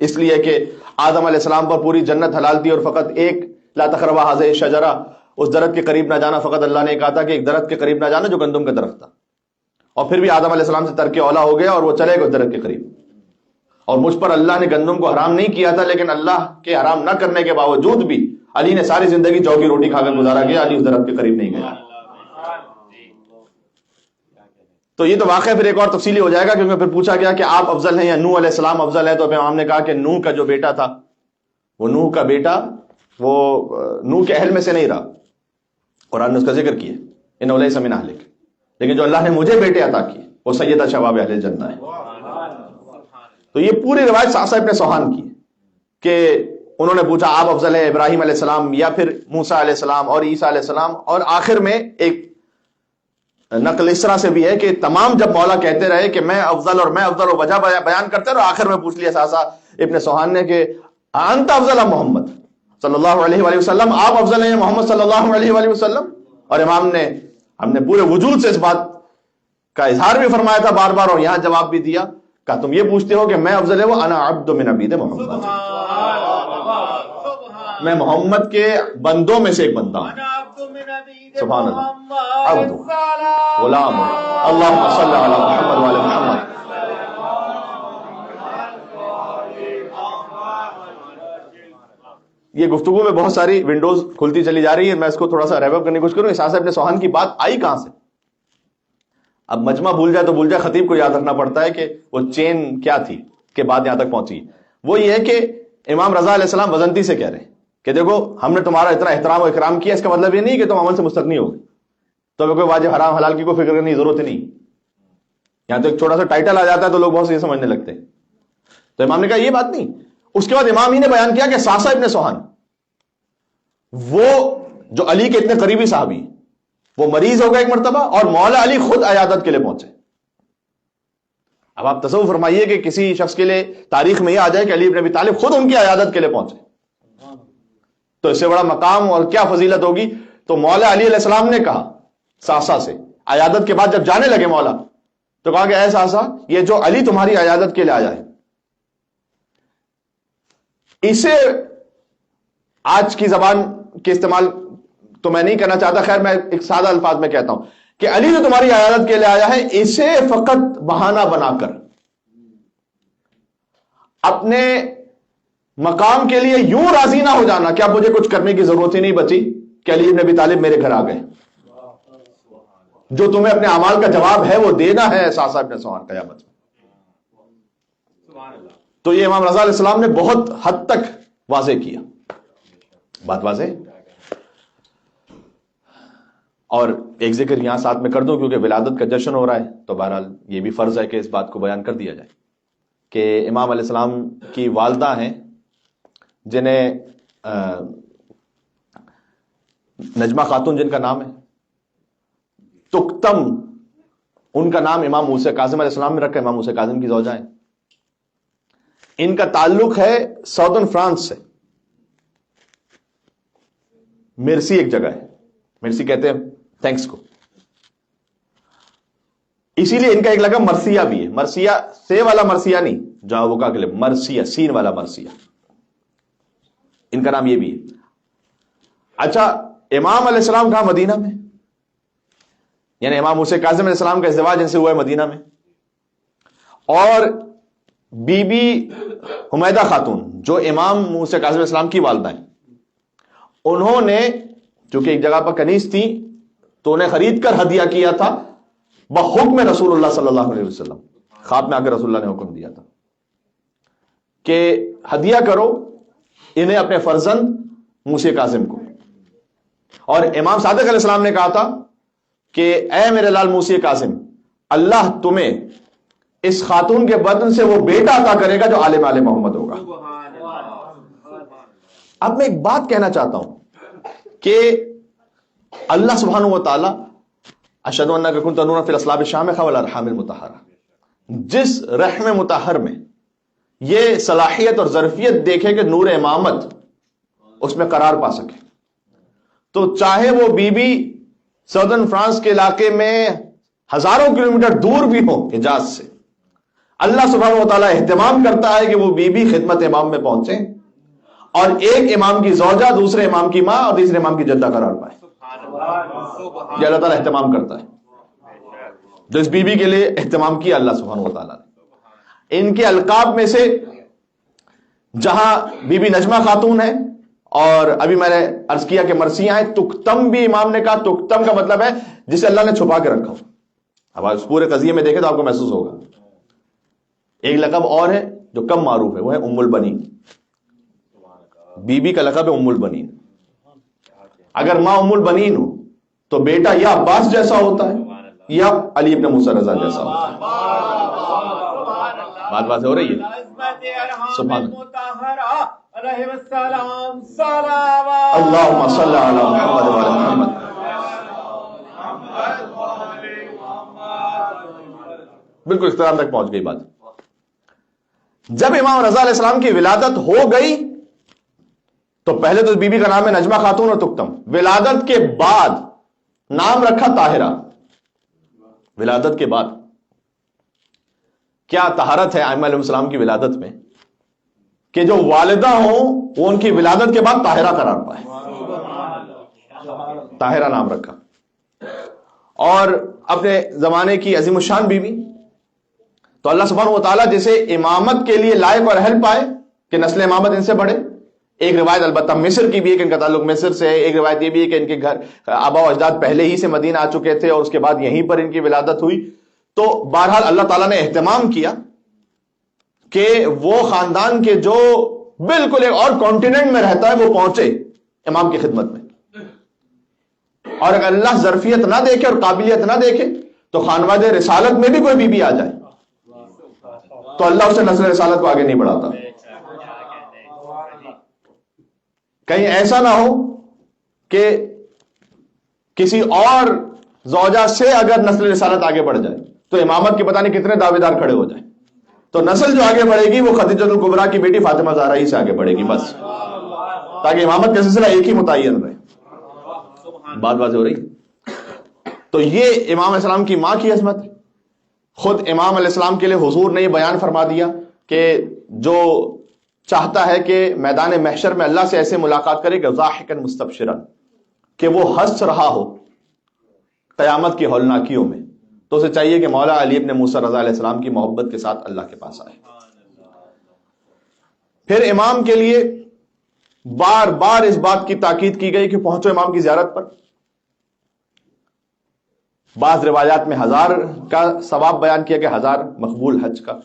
اس لیے کہ آدم علیہ السلام پر پوری جنت حلال تھی اور فقط ایک لا تقربا هذه الشجرہ، اس درخت کے قریب نہ جانا، فقط اللہ نے کہا تھا کہ ایک درخت کے قریب نہ جانا جو گندم کا درخت تھا، اور پھر بھی آدم علیہ السلام سے ترک اولا ہو گیا اور وہ چلے گئے درخت کے قریب، اور مجھ پر اللہ نے گندم کو حرام نہیں کیا تھا، لیکن اللہ کے حرام نہ کرنے کے باوجود بھی علی نے ساری زندگی جو کی روٹی کھا کر گزارا گیا، علی اس درخت کے قریب نہیں گیا۔ تو یہ تو واقعہ پھر ایک اور تفصیلی ہو جائے گا، کیونکہ پھر پوچھا گیا کہ آپ افضل ہیں یا نوح علیہ السلام افضل ہے، تو پھر امام نے کہا کہ نوح کا جو بیٹا تھا، وہ نوح کا بیٹا وہ نوح کے اہل میں سے نہیں رہا، قرآن نے اس کا ذکر کیا انہ لیس من اہلک، لیکن جو اللہ نے مجھے بیٹے عطا کیے وہ سیدہ شباب اہل الجنہ ہے۔ تو یہ پوری روایت ساسا ابن سوہان کی کہ انہوں نے پوچھا آپ افضل ہیں ابراہیم علیہ السلام یا پھر موسیٰ علیہ السلام اور عیسیٰ علیہ السلام، اور آخر میں ایک نقل اس طرح سے بھی ہے کہ تمام جب مولا کہتے رہے کہ میں افضل اور میں افضل، اور وجہ بیان کرتے رہے، آخر میں پوچھ لیا ساسا ابن سوہان نے کہ انت افضل محمد صلی اللہ علیہ وآلہ وسلم، آپ افضل ہیں محمد صلی اللہ علیہ وآلہ وسلم؟ اور امام نے ہم نے پورے وجود سے اس بات کا اظہار بھی فرمایا تھا بار بار، اور یہاں جواب بھی دیا، کہا تم یہ پوچھتے ہو کہ میں افضل ہے، وہ انا عبد من عبید محمد۔ میں محمد کے بندوں میں سے ایک بندہ ہوں. سبحان اللہ. عبد غلام اللہم صلی علی محمد وعلی محمد. یہ گفتگو میں بہت ساری ونڈوز کھلتی چلی جا رہی ہے, میں اس کو تھوڑا سا ریپ اپ کرنے کی کوشش کروں. اسحاق ابن سوہان کی بات آئی کہاں سے؟ اب مجمع بھول جائے تو بھول جائے, خطیب کو یاد رکھنا پڑتا ہے کہ وہ چین کیا تھی کہ بات یہاں تک پہنچی. وہ یہ ہے کہ امام رضا علیہ السلام وزنتی سے کہہ رہے ہیں کہ دیکھو ہم نے تمہارا اتنا احترام و اکرام کیا, اس کا مطلب یہ نہیں کہ تم عمل سے مستغنی ہو گئے, تو کوئی واجب حرام حلال کی کوئی فکر کرنے کی ضرورت نہیں. یہاں تو ایک چھوٹا سا ٹائٹل آ جاتا ہے تو لوگ بہت سے یہ سمجھنے لگتے ہیں. تو امام نے کہا یہ بات نہیں. اس کے بعد امام ہی نے بیان کیا کہ ساسا ابن سوہان, وہ جو علی کے اتنے قریبی صحابی, وہ مریض ہو گئے ایک مرتبہ اور مولا علی خود عیادت کے لیے پہنچے. اب آپ تصور فرمائیے کہ کسی شخص کے لیے تاریخ میں یہ آ جائے کہ علی بن ابی طالب خود ان کی عیادت کے لیے پہنچے, تو اس سے بڑا مقام اور کیا فضیلت ہوگی. تو مولا علی علیہ السلام نے کہا ساسا سے, عیادت کے بعد جب جانے لگے مولا, تو کہا کہ اے ساسا, یہ جو علی تمہاری عیادت کے لیے آیا ہے, اسے آج کی زبان کے استعمال تو میں نہیں کرنا چاہتا, خیر میں ایک سادہ الفاظ میں کہتا ہوں کہ علی جو تمہاری عیادت کے لیے آیا ہے, اسے فقط بہانہ بنا کر اپنے مقام کے لیے یوں راضی نہ ہو جانا کہ اب مجھے کچھ کرنے کی ضرورت ہی نہیں بچی کہ علی بن ابی طالب میرے گھر آ گئے. جو تمہیں اپنے اعمال کا جواب ہے وہ دینا ہے ساسا ابن سوہان قیامت میں. تو یہ امام رضا علیہ السلام نے بہت حد تک واضح کیا, بات واضح. اور ایک ذکر یہاں ساتھ میں کر دوں کیونکہ ولادت کا جشن ہو رہا ہے, تو بہرحال یہ بھی فرض ہے کہ اس بات کو بیان کر دیا جائے کہ امام علیہ السلام کی والدہ ہیں جنہیں نجمہ خاتون جن کا نام ہے, تکتم ان کا نام امام موسیٰ کاظم علیہ السلام نے رکھا. امام موسیٰ کاظم کی زوجہ ہیں. ان کا تعلق ہے ساؤدرن فرانس سے, مرسی ایک جگہ ہے, مرسی کہتے ہیں تھینکس کو, اسی لیے ان کا ایک لقب مرثیہ بھی ہے. مرثیہ سے والا مرثیہ نہیں, جہاں وہ کا کے لیے مرثیہ سین والا مرثیہ, ان کا نام یہ بھی ہے. اچھا, امام علیہ السلام کہاں؟ مدینہ میں. یعنی امام موسیٰ کاظم علیہ السلام کا ازدواج ان سے ہوا ہے مدینہ میں. اور بی بی حمیدہ خاتون جو امام موسیٰ کاظم علیہ السلام کی والدہ ہیں, انہوں نے چونکہ ایک جگہ پر کنیز تھی تو انہیں خرید کر ہدیہ کیا تھا بحکم رسول اللہ صلی اللہ علیہ وسلم. خواب میں آ کر رسول اللہ نے حکم دیا تھا کہ ہدیہ کرو انہیں اپنے فرزند موسیٰ کاظم کو. اور امام صادق علیہ السلام نے کہا تھا کہ اے میرے لال موسیٰ کاظم, اللہ تمہیں اس خاتون کے بدن سے وہ بیٹا عطا کرے گا جو عالم آل محمد ہوگا. اب میں ایک بات کہنا چاہتا ہوں کہ اللہ سبحانہ و تعالی اشہد انک کنت نورا فی الاصلاب الشامخہ والارحام المطہرہ, جس رحم مطہر میں یہ صلاحیت اور ظرفیت دیکھے کہ نور امامت اس میں قرار پا سکے, تو چاہے وہ بی بی ساؤدرن فرانس کے علاقے میں ہزاروں کلومیٹر دور بھی ہو حجاز سے, اللہ سبحانہ و تعالیٰ اہتمام کرتا ہے کہ وہ بی بی خدمت امام میں پہنچے اور ایک امام کی زوجہ دوسرے امام کی ماں اور تیسرے امام کی جدہ قرار پائے. یہ اللہ تعالیٰ اہتمام کرتا ہے. جو اس بی بی کے لیے اہتمام کیا اللہ سبحانہ و تعالیٰ نے. ان کے القاب میں سے جہاں بی بی نجمہ خاتون ہے اور ابھی میں نے عرض کیا کہ مرثیہ ہیں, تکتم بھی امام نے کہا. تکتم کا مطلب ہے جسے اللہ نے چھپا کے رکھا ہو. اب اس پورے قضیے میں دیکھیں تو آپ کو محسوس ہوگا. ایک لقب اور ہے جو کم معروف ہے, وہ ہے ام البنین. بی بی کا لقب ہے ام البنین. اگر ماں ام البنین ہو تو بیٹا یا عباس جیسا ہوتا ہے یا علی ابن موسیٰ رضا جیسا ہوتا ہے. بات بات ہو رہی ہے. سبحان اللہم صلی علی محمد وعلی محمد. بالکل اختتام تک پہنچ گئی بات. جب امام رضا علیہ السلام کی ولادت ہو گئی تو پہلے تو بی بی کا نام ہے نجمہ خاتون اور تکتم. ولادت کے بعد نام رکھا طاہرہ. ولادت کے بعد کیا طہارت ہے ائمہ علیہ السلام کی ولادت میں؟ کہ جو والدہ ہوں وہ ان کی ولادت کے بعد طاہرہ قرار پائے. طاہرہ نام رکھا. اور اپنے زمانے کی عظیم الشان بیوی. تو اللہ سبحانہ و تعالیٰ جسے امامت کے لیے لائق اور اہل پائے کہ نسل امامت ان سے بڑھے. ایک روایت البتہ مصر کی بھی ہے کہ ان کا تعلق مصر سے ہے. ایک روایت یہ بھی ہے کہ ان کے گھر آبا و اجداد پہلے ہی سے مدینہ آ چکے تھے اور اس کے بعد یہیں پر ان کی ولادت ہوئی. تو بہرحال اللہ تعالیٰ نے اہتمام کیا کہ وہ خاندان کے جو بالکل ایک اور کانٹیننٹ میں رہتا ہے وہ پہنچے امام کی خدمت میں. اور اگر اللہ ظرفیت نہ دیکھے اور قابلیت نہ دیکھے تو خانواد رسالت میں بھی کوئی بی بی آ جائے تو اللہ اسے نسل رسالت کو آگے نہیں بڑھاتا. کہیں ایسا نہ ہو کہ کسی اور زوجہ سے اگر نسل رسالت آگے بڑھ جائے تو امامت کے پتہ نہیں کتنے دعوے دار کھڑے ہو جائیں. تو نسل جو آگے بڑھے گی وہ خدیجہ الکبریٰ کی بیٹی فاطمہ زہرا ہی سے آگے بڑھے گی بس, تاکہ امامت کا سلسلہ ایک ہی متعین رہے. بات واضح ہو رہی. تو یہ امام علیہ السلام کی ماں کی عظمت ہے. خود امام علیہ السلام کے لیے حضور نے یہ بیان فرما دیا کہ جو چاہتا ہے کہ میدان محشر میں اللہ سے ایسے ملاقات کرے کہ ضاحکا مستبشرا, کہ وہ ہنس رہا ہو قیامت کی ہولناکیوں میں, تو اسے چاہیے کہ مولا علی ابن موسیٰ رضا علیہ السلام کی محبت کے ساتھ اللہ کے پاس آئے. پھر امام کے لیے بار بار اس بات کی تاکید کی گئی کہ پہنچو امام کی زیارت پر. بعض روایات میں 1000 کا ثواب بیان کیا کہ 1000 مقبول حج کا.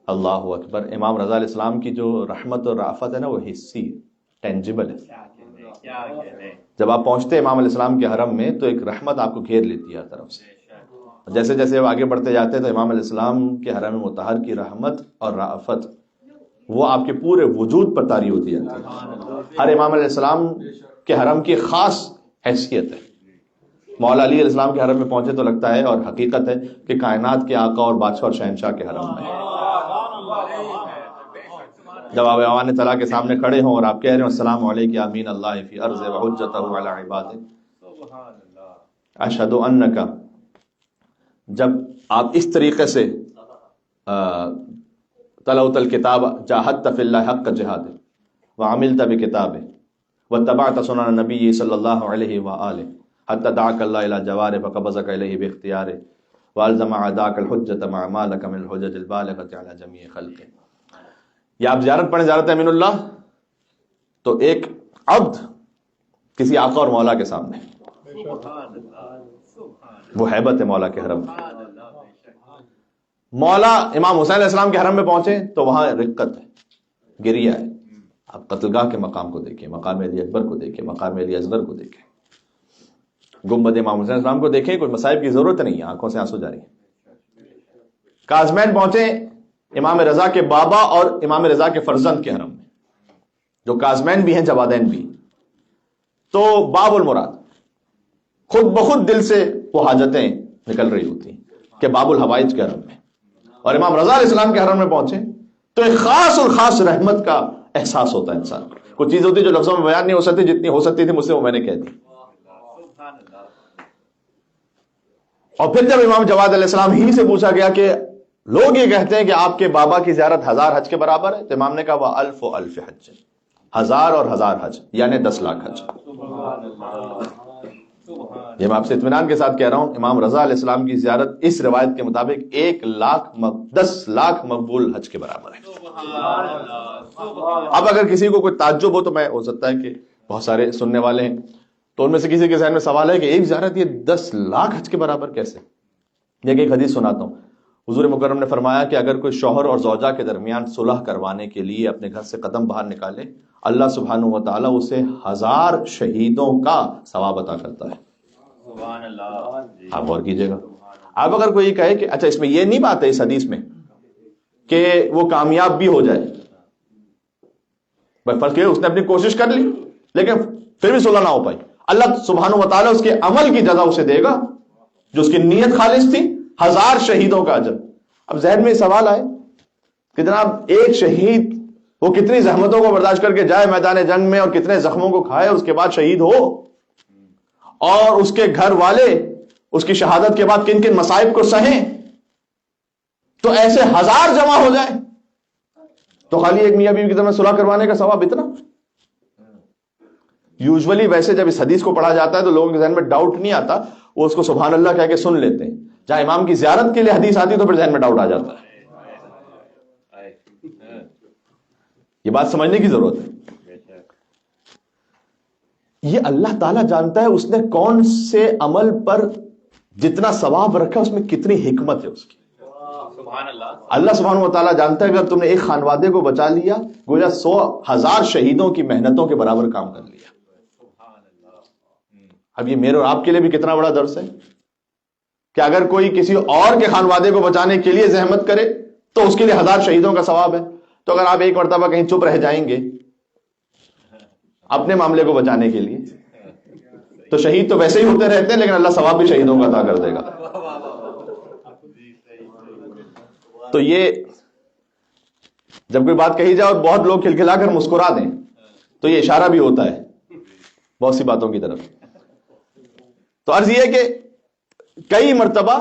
اللہ اکبر. امام رضا علیہ السلام کی جو رحمت اور رافت ہے نا وہ حسی ٹینجیبل ہے. جب آپ پہنچتے امام علیہ السلام کے حرم میں تو ایک رحمت آپ کو گھیر لیتی ہے ہر طرف سے. جیسے جیسے وہ آگے بڑھتے جاتے ہیں تو امام علیہ السلام کے حرم مطہر کی رحمت اور رافت وہ آپ کے پورے وجود پر طاری ہوتی جاتی ہے. ہر امام علیہ السلام کے حرم کی خاص حیثیت ہے. مولا علی علیہ السلام کے حرم میں پہنچے تو لگتا ہے اور حقیقت ہے کہ کائنات کے آقا اور بادشاہ اور شہنشاہ کے حرم میں. جب آپ ایوان طلا کے سامنے کھڑے ہوں اور آپ کہہ رہے ہیں السلام علیک یا امین اللہ فی ارض وحجتہ علی عبادہ اشہد انک, جب آپ اس طریقے سے تلوت الکتاب جاہدت فی اللہ حق جہاد وعملت بکتابہ واتبعت سنن نبی صلی اللہ علیہ وآلہ حتی دعاک اللہ الی جوارہ فقبضک الیہ باختیارہ والزم عداک الحجت مع ما لک من الحجج البالغۃ علی جمیع خلقہ. یا آپ زیارت پڑھیں زیارت امین اللہ تو ایک عبد کسی آقا اور مولا کے سامنے, وہ ہیبت ہے مولا کے حرم میں. مولا امام حسین علیہ السلام کے حرم میں پہنچے تو وہاں رقت ہے, گریہ ہے. آپ قتلگاہ کے مقام کو دیکھیں, مقام علی اکبر کو دیکھیں, مقام علی اصغر کو دیکھیں, گنبد امام حسین علیہ السلام کو دیکھیں. کوئی مصائب کی ضرورت نہیں ہے, آنکھوں سے آنسو جاری ہیں. کاظمین پہنچے امام رضا کے بابا اور امام رضا کے فرزند کے حرم میں, جو کاظمین بھی ہیں جوادین بھی. تو باب المراد خود بخود دل سے وہ حاجتیں نکل رہی ہوتی ہیں کہ باب الحوائج کے حرم میں. اور امام رضا علیہ السلام کے حرم میں پہنچے تو ایک خاص اور خاص رحمت کا احساس ہوتا ہے انسان کو. کچھ چیز ہوتی ہے جو لفظوں میں بیان نہیں ہو سکتی, جتنی ہو سکتی تھی مجھ سے وہ میں نے کہہ دی. اور پھر جب امام جواد علیہ السلام ہی سے پوچھا گیا کہ لوگ یہ کہتے ہیں کہ آپ کے بابا کی زیارت 1000 حج کے برابر ہے, تو امام نے کہا وہ الف و الف حج, 1000 اور 1000 حج یعنی 10 لاکھ حج. یہ میں آپ سے اطمینان کے ساتھ کہہ رہا ہوں, امام رضا علیہ السلام کی زیارت اس روایت کے مطابق 10 لاکھ مقبول حج کے برابر ہے. اب اگر کسی کو کوئی تعجب ہو تو میں ہو سکتا ہے کہ بہت سارے سننے والے ہیں تو ان میں سے کسی کے ذہن میں سوال ہے کہ ایک زیارت یہ 10 لاکھ حج کے برابر کیسے. یہ ایک حدیث سناتا ہوں. حضور مکرم نے فرمایا کہ اگر کوئی شوہر اور زوجہ کے درمیان صلح کروانے کے لیے اپنے گھر سے قدم باہر نکالے, اللہ سبحانہ و تعالیٰ اسے 1000 شہیدوں کا ثواب عطا کرتا ہے. سبحان اللہ. آپ غور کیجئے گا. اب اگر کوئی کہے کہ اچھا اس میں یہ نہیں بات ہے اس حدیث میں کہ وہ کامیاب بھی ہو جائے, فرض کہ اس نے اپنی کوشش کر لی لیکن پھر بھی صلح نہ ہو پائی, اللہ سبحانہ و تعالیٰ اس کے عمل کی جزا اسے دے گا جو اس کی نیت خالص تھی, 1000 شہیدوں کا اجر. اب ذہن میں سوال آئے کہ جناب ایک شہید وہ کتنی زحمتوں کو برداشت کر کے جائے میدان جنگ میں اور کتنے زخموں کو کھائے, اس کے بعد شہید ہو, اور اس کے گھر والے اس کی شہادت کے بعد کن کن مصائب کو سہیں, تو ایسے 1000 جمع ہو جائیں تو خالی ایک میاں بیوی کی طرف صلح کروانے کا ثواب اتنا؟ یوزولی ویسے جب اس حدیث کو پڑھا جاتا ہے تو لوگوں کے ذہن میں ڈاؤٹ نہیں آتا، وہ اس کو سبحان اللہ کہہ کے سن لیتے ہیں. جہاں امام کی زیارت کے لیے حدیث آتی تو پھر ذہن میں ڈاؤٹ آ جاتا ہے. یہ بات سمجھنے کی ضرورت ہے. یہ اللہ تعالیٰ جانتا ہے اس نے کون سے عمل پر جتنا ثواب رکھا، اس میں کتنی حکمت ہے اس کی. اللہ سبحانہ و تعالیٰ جانتا ہے اگر تم نے ایک خانوادے کو بچا لیا، گویا 100,000 شہیدوں کی محنتوں کے برابر کام کر لیا. اب یہ میرے اور آپ کے لیے بھی کتنا بڑا درس ہے کہ اگر کوئی کسی اور کے خانوادے کو بچانے کے لیے زحمت کرے تو اس کے لیے 1000 شہیدوں کا ثواب ہے. تو اگر آپ ایک مرتبہ کہیں چپ رہ جائیں گے اپنے معاملے کو بچانے کے لیے تو شہید تو ویسے ہی ہوتے رہتے ہیں، لیکن اللہ ثواب بھی شہیدوں کا عطا کر دے گا. تو یہ جب کوئی بات کہی جائے اور بہت لوگ کھلکھلا کر مسکرا دیں تو یہ اشارہ بھی ہوتا ہے بہت سی باتوں کی طرف. تو عرض یہ کہ کئی مرتبہ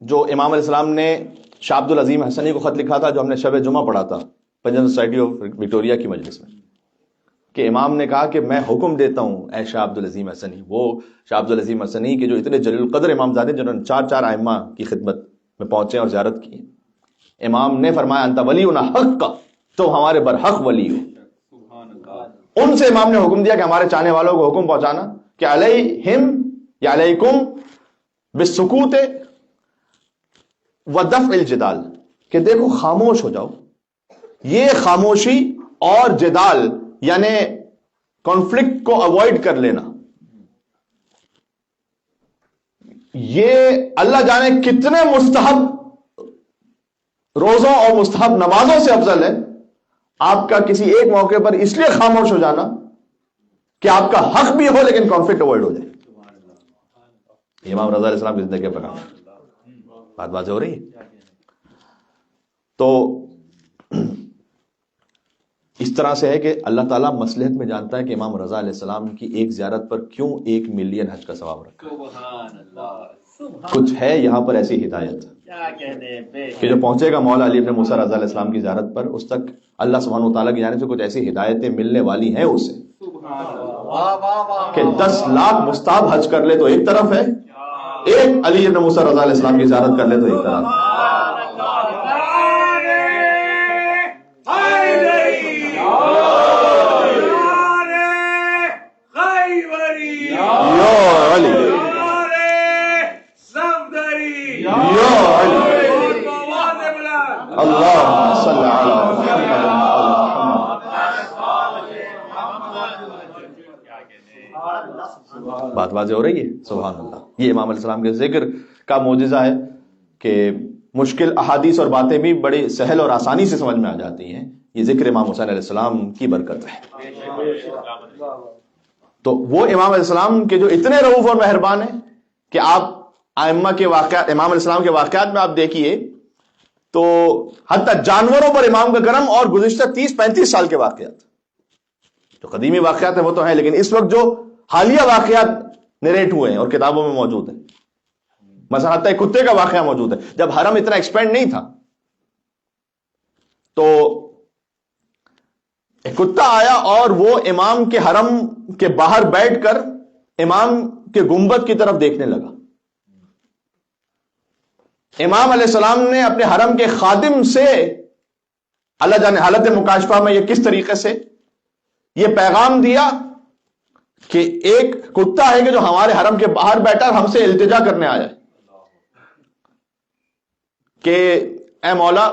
جو امام علیہ السلام نے شاہ عبد العظیم حسنی کو خط لکھا تھا، جو ہم نے شب جمعہ پڑھا تھا پنجاب سوسائٹی آف وکٹوریا کی مجلس میں، کہ امام نے کہا کہ میں حکم دیتا ہوں اے شاہ عبد العظیم حسنی، وہ شاہ عبد العظیم حسنی کے جو اتنے جلیل القدر امام زادے جنہوں نے 4 ائمہ کی خدمت میں پہنچے اور زیارت کی. امام نے فرمایا انت ولینا حق کا، تو ہمارے برحق ولی ہو. ان سے امام نے حکم دیا کہ ہمارے چاہنے والوں کو حکم پہنچانا کہ علیہم یا علیکم بالسکوت ودفع الجدال، کہ دیکھو خاموش ہو جاؤ. یہ خاموشی اور جدال یعنی کانفلکٹ کو اوائڈ کر لینا، یہ اللہ جانے کتنے مستحب روزوں اور مستحب نمازوں سے افضل ہے آپ کا کسی ایک موقع پر اس لیے خاموش ہو جانا کہ آپ کا حق بھی ہو لیکن کانفلکٹ اوائڈ ہو جائے. امام رضا علیہ السلام کی زندگی پر بات واضح ہو رہی ہے. تو اس طرح سے ہے کہ اللہ تعالیٰ مصلحت میں جانتا ہے کہ امام رضا علیہ السلام کی ایک زیارت پر کیوں 1 ملین حج کا ثواب رکھا. کچھ ہے یہاں پر ایسی ہدایت کہ جو پہنچے گا مولا علی ابن موسیٰ رضا علیہ السلام کی زیارت پر، اس تک اللہ سبحانہ و تعالیٰ کی جانب سے کچھ ایسی ہدایتیں ملنے والی ہیں اسے کہ 10 لاکھ مستحب حج کر لے تو ایک طرف ہے، ایک علی ابن موسیٰ رضا علیہ السلام کی زیارت کر لے تو ایک طرف. بات واضح ہو رہی ہے. سبحان اللہ. یہ امام علیہ السلام کے ذکر کا معجزہ ہے کہ مشکل احادیث اور باتیں بھی بڑی سہل اور آسانی سے سمجھ میں آ جاتی ہیں. یہ ذکر امام حسین علیہ السلام کی برکت ہے. تو وہ امام علیہ السلام کے جو اتنے رؤوف اور مہربان ہیں کہ آپ ائمہ کے واقعات، امام علیہ السلام کے واقعات میں آپ دیکھیے تو حتی جانوروں پر امام کا کرم، اور گزشتہ 30-35 سال کے واقعات جو قدیمی واقعات ہیں وہ تو ہیں، لیکن اس وقت جو حالیہ واقعات نریٹ ہوئے ہیں اور کتابوں میں موجود ہیں، مثلا حتی ایک کتے کا واقعہ موجود ہے. جب حرم اتنا ایکسپینڈ نہیں تھا تو ایک کتا آیا اور وہ امام کے حرم کے باہر بیٹھ کر امام کے گنبد کی طرف دیکھنے لگا. امام علیہ السلام نے اپنے حرم کے خادم سے، اللہ جانے حالت مکاشفہ میں یہ کس طریقے سے یہ پیغام دیا کہ ایک کتا ہے کہ جو ہمارے حرم کے باہر بیٹھا اور ہم سے التجا کرنے آیا ہے کہ اے مولا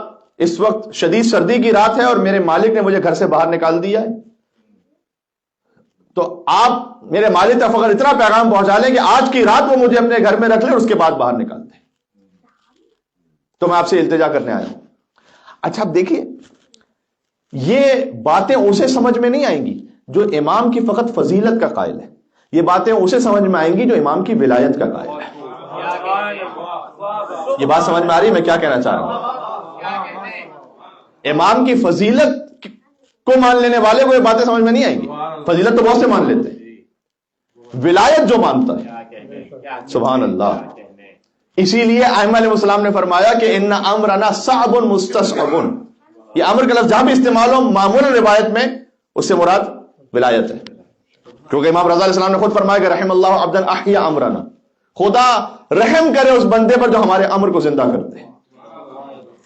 اس وقت شدید سردی کی رات ہے اور میرے مالک نے مجھے گھر سے باہر نکال دیا ہے، تو آپ میرے مالک تک اگر اتنا پیغام پہنچا لیں کہ آج کی رات وہ مجھے اپنے گھر میں رکھ لیں اور اس کے بعد باہر نکال دیں، تو میں آپ سے التجا کرنے آیا ہوں. اچھا اب دیکھیے، یہ باتیں اسے سمجھ میں نہیں آئیں گی جو امام کی فقط فضیلت کا قائل ہے، یہ باتیں اسے سمجھ میں آئیں گی جو امام کی ولایت کا قائل ہے. یہ بات سمجھ میں آ رہی ہے میں کیا کہنا چاہ رہا ہوں؟ امام کی فضیلت کو مان لینے والے کو یہ باتیں سمجھ میں نہیں آئیں گی. فضیلت تو بہت سے مان لیتے ہیں، ولایت جو مانتا ہے سبحان اللہ. اسی لیے ائمہ علیہ السلام نے فرمایا کہ ان امرنا صعب مستصعب، یہ امر کا لفظ جہاں بھی استعمال ہو معمولاً روایت میں اس سے مراد ولایت ہے، کیونکہ امام رضا علیہ السلام نے خود فرمایا کہ رحم اللہ عبدا احیا امرنا، خدا رحم کرے اس بندے پر جو ہمارے امر کو زندہ کرتے ہیں۔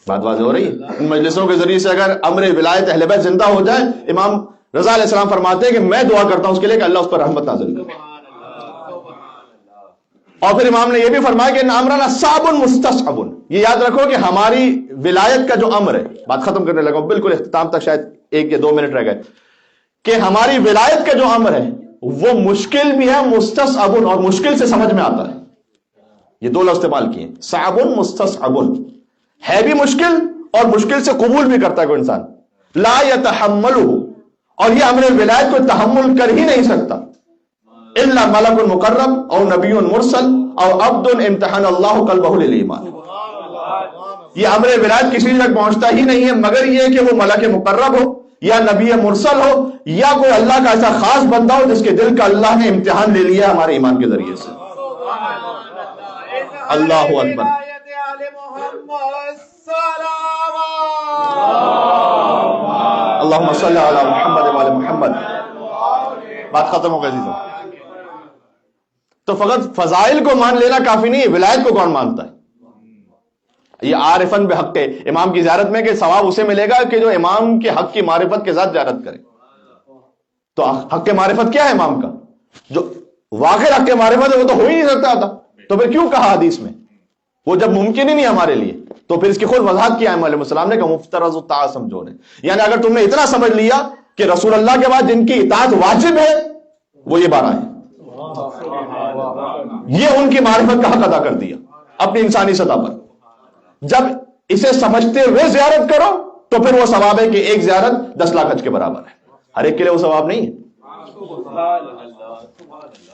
بات واضح ہو رہی ہے؟ ان مجلسوں کے ذریعے سے اگر امر ولایت اہل بیت زندہ ہو جائے، امام رضا علیہ السلام فرماتے ہیں کہ میں دعا کرتا ہوں اس کے لیے کہ اللہ اس پر رحمت نازل کرے۔ اور پھر امام نے یہ بھی فرمایا کہ امرنا صعب مستصعب، یہ یاد رکھو کہ ہماری ولایت کا جو امر ہے، بات ختم کرنے لگا ہوں، بالکل اختتام تک شاید 1 یا 2 منٹ رہ گئے، کہ ہماری ولایت کا جو امر ہے وہ مشکل بھی ہے، مستصعب، اور مشکل سے سمجھ میں آتا ہے۔ یہ 2 لفظ استعمال کیے، صعب مستصعب، ہے بھی مشکل اور مشکل سے قبول بھی کرتا ہے کوئی انسان، لا یتحملہ، اور یہ امر ولایت کو تحمل کر ہی نہیں سکتا الا ملک مقرب او نبی مرسل او عبد امتحن اللہ قلبہ للایمان۔ یہ امر ولایت کسی تک پہنچتا ہی نہیں ہے مگر یہ کہ وہ ملک مقرب ہو یا نبی مرسل ہو یا کوئی اللہ کا ایسا خاص بندہ ہو جس کے دل کا اللہ نے امتحان لے لیا ہمارے ایمان کے ذریعے سے۔ اللہ اکبر۔ اللہم صلی علی محمد وعلی محمد۔ بات ختم ہو گئی عزیزوں۔ تو فقط فضائل کو مان لینا کافی نہیں ہے، ولایت کو کون مانتا ہے؟ یہ عارفن بحق امام کی زیارت میں کہ ثواب اسے ملے گا کہ جو امام کے حق کی معرفت کے ساتھ زیارت کرے۔ تو حق کے معرفت کیا ہے امام کا؟ جو واقع حق کے معرفت ہے وہ تو ہو ہی نہیں سکتا تھا، تو پھر کیوں کہا حدیث میں؟ وہ جب ممکن ہی نہیں ہمارے لیے، تو پھر اس کی خود وضاحت کیا ہے علیہ السلام نے کہ مفترض الطاعہ سمجھو نے، یعنی اگر تم نے اتنا سمجھ لیا کہ رسول اللہ کے بعد جن کی اطاعت واجب ہے وہ یہ 12 ہیں، یہ ان کی معرفت کا حق ادا کر دیا اپنی انسانی سطح پر۔ جب اسے سمجھتے ہوئے زیارت کرو تو پھر وہ ثواب ہے کہ ایک زیارت 10 لاکھ حج کے برابر ہے، ہر ایک کے لیے وہ ثواب نہیں ہے۔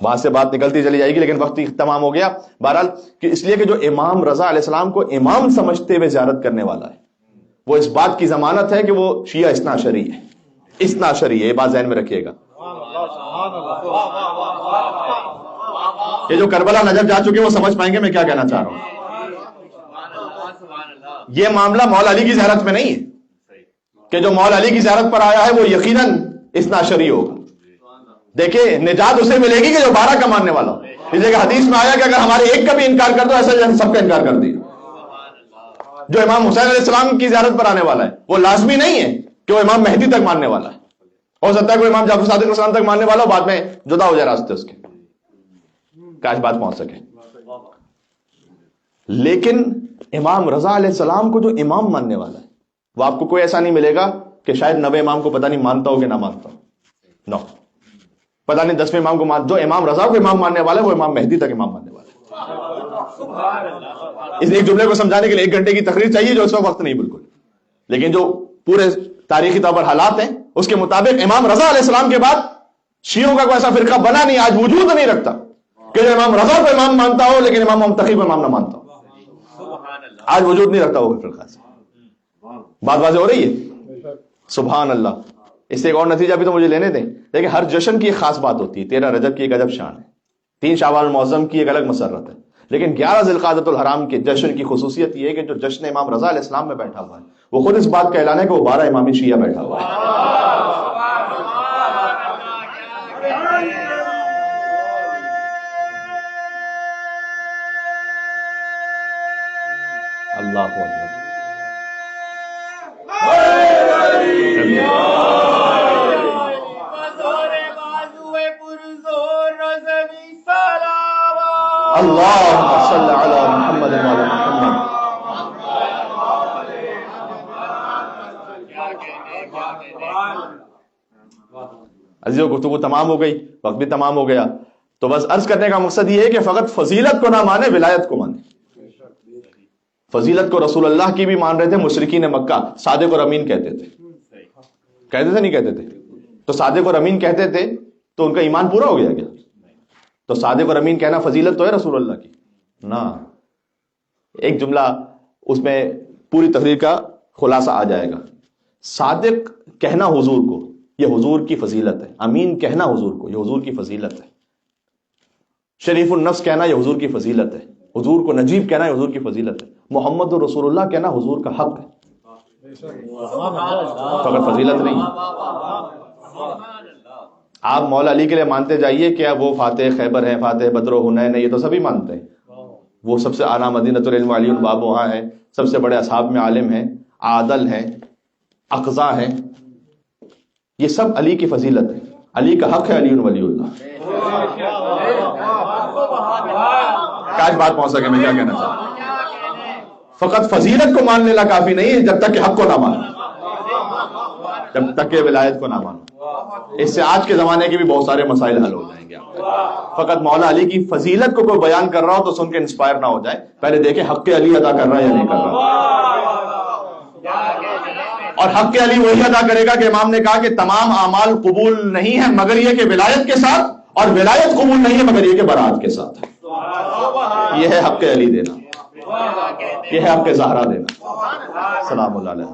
بات سے بات نکلتی چلی جائے گی لیکن وقت تمام ہو گیا۔ بہرحال کہ اس لیے کہ جو امام رضا علیہ السلام کو امام سمجھتے ہوئے زیارت کرنے والا ہے وہ اس بات کی ضمانت ہے کہ وہ شیعہ اثنا عشری ہے، اثنا عشری ہے، یہ بات ذہن میں رکھیے گا۔ یہ جو کربلا نجف جا چکے وہ سمجھ پائیں گے میں کیا کہنا چاہ رہا ہوں۔ یہ معاملہ مولا علی کی زیارت میں نہیں ہے کہ جو مولا علی کی زیارت پر آیا ہے وہ یقیناً اثنا عشری ہوگا۔ دیکھیں نجات اسے ملے گی کہ جو 12 کا ماننے والا ہو، اس لیے کہ حدیث میں آیا کہ اگر ہمارے ایک کا بھی انکار کر دو ایسا سب کا انکار کر دیا۔ جو امام حسین علیہ السلام کی زیارت پر آنے والا ہے وہ لازمی نہیں ہے کہ وہ امام مہدی تک ماننے والا ہے، ہو سکتا ہے کوئی امام جعفر صادق علیہ السلام تک ماننے والا ہو، بعد میں جدا ہو جائے راستے اس کے، کاش بات پہنچ سکے۔ لیکن امام رضا علیہ السلام کو جو امام ماننے والا ہے وہ آپ کو کوئی ایسا نہیں ملے گا کہ شاید 9ویں امام کو پتہ نہیں مانتا ہو کہ نہ مانتا ہو، نو، پتہ نہیں 10ویں امام کو جو امام رضا کو امام ماننے والا ہے وہ امام مہدی تک امام ماننے والا ہے۔ اس ایک جملے کو سمجھانے کے لیے 1 گھنٹے کی تقریر چاہیے جو اس وقت نہیں بالکل، لیکن جو پورے تاریخی طور پر حالات ہیں اس کے مطابق امام رضا علیہ السلام کے بعد شیعوں کا کوئی ایسا فرقہ بنا نہیں، آج وجود نہیں رکھتا کہ جو امام رضا کو امام مانتا ہو لیکن امام منتخب کو امام نہ مانتا ہو، آج وجود نہیں رکھتا وہ فرقہ سے۔ بات واضح ہو رہی ہے؟ سبحان اللہ۔ اس سے ایک اور نتیجہ بھی تو مجھے لینے دیں، دیکھیں ہر جشن کی ایک خاص بات ہوتی ہے، 13 رجب کی ایک عجب شان ہے، 3 شعبان المعظم کی ایک الگ مسرت ہے، لیکن 11 ذی القعدۃ الحرام کے جشن کی خصوصیت یہ ہے کہ جو جشن امام رضا علیہ السلام میں بیٹھا ہوا ہے وہ خود اس بات کا اعلان ہے کہ وہ 12 امامی شیعہ بیٹھا ہوا ہے۔ اللہ اکبر۔ اللہم صلی علی محمد وعلی محمد۔ عزیزو گفتگو تمام ہو گئی، وقت بھی تمام ہو گیا، تو بس عرض کرنے کا مقصد یہ ہے کہ فقط فضیلت کو نہ مانے، ولایت کو مانے۔ فضیلت کو رسول اللہ کی بھی مان رہے تھے مشرکین مکہ، صادق اور امین کہتے تھے، کہتے تھے نہیں کہتے تھے؟ تو صادق اور امین کہتے تھے تو ان کا ایمان پورا ہو گیا کیا؟ تو صادق اور امین کہنا فضیلت تو ہے رسول اللہ کی نا۔ ایک جملہ اس میں پوری تقریر کا خلاصہ آ جائے گا۔ صادق کہنا حضور کو یہ حضور کی فضیلت ہے، امین کہنا حضور کو یہ حضور کی فضیلت ہے، شریف النفس کہنا یہ حضور کی فضیلت ہے، حضور کو نجیب کہنا یہ حضور کی فضیلت ہے، محمد رسول اللہ کہنا حضور کا حق ہے۔ فقط فضیلت نہیں. آپ مولا علی کے لیے مانتے جائیے کہ وہ فاتح خیبر ہیں، فاتح بدر و حنین ہیں، یہ تو سبھی مانتے ہیں. وہ سب سے اعلیٰ مدینۃ العلم علی الباب وہاں ہیں، سب سے بڑے اصحاب میں عالم ہیں، عادل ہیں، اقضا ہیں. یہ سب علی کی فضیلت ہے. علی کا حق ہے علی ولی اللہ. کاش بات پہنچ سکے میں کیا کہنا چاہتا ہوں. فقط فضیلت کو مان لینا کافی نہیں ہے جب تک کہ حق کو نہ مانو، جب تک کہ ولایت کو نہ مانو. اس سے آج کے زمانے کے بھی بہت سارے مسائل حل ہو جائیں گے. فقط مولا علی کی فضیلت کو کوئی بیان کر رہا ہو تو سن کے انسپائر نہ ہو جائے، پہلے دیکھیں حق علی ادا کر رہا ہے یا نہیں کر رہا. اور حق علی وہی ادا کرے گا کہ امام نے کہا کہ تمام اعمال قبول نہیں ہے مگر یہ کہ ولایت کے ساتھ، اور ولایت قبول نہیں ہے مگر یہ کہ برات کے ساتھ. یہ ہے حق علی دینا، یہ ہے حق زہرا دینا. سلام اللہ علیہ.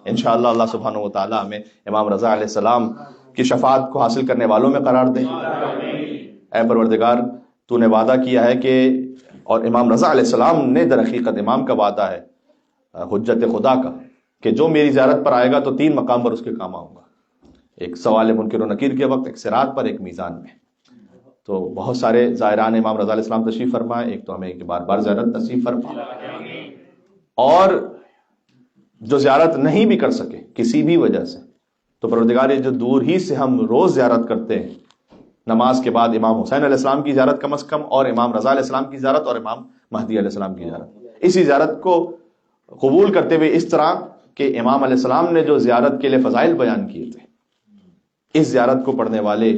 انشاءاللہ اللہ سبحانہ و تعالی ہمیں امام رضا علیہ السلام کی شفاعت کو حاصل کرنے والوں میں قرار دے. اے پروردگار، تو نے وعدہ کیا ہے کہ، اور امام رضا علیہ السلام نے در حقیقت امام کا وعدہ ہے حجت خدا کا، کہ جو میری زیارت پر آئے گا تو 3 مقام پر اس کے کام آؤں گا. ایک سوال منکر و نکیر کے وقت، ایک صراط پر، ایک میزان میں. تو بہت سارے زائران امام رضا علیہ السلام تشریف فرمائے. ایک تو ہمیں بار بار زیارت نصیب فرما، اور جو زیارت نہیں بھی کر سکے کسی بھی وجہ سے، تو پروردگار جو دور ہی سے ہم روز زیارت کرتے ہیں، نماز کے بعد امام حسین علیہ السلام کی زیارت کم از کم، اور امام رضا علیہ السلام کی زیارت، اور امام مہدی علیہ السلام کی زیارت، اسی زیارت کو قبول کرتے ہوئے اس طرح کہ امام علیہ السلام نے جو زیارت کے لیے فضائل بیان کیے تھے، اس زیارت کو پڑھنے والے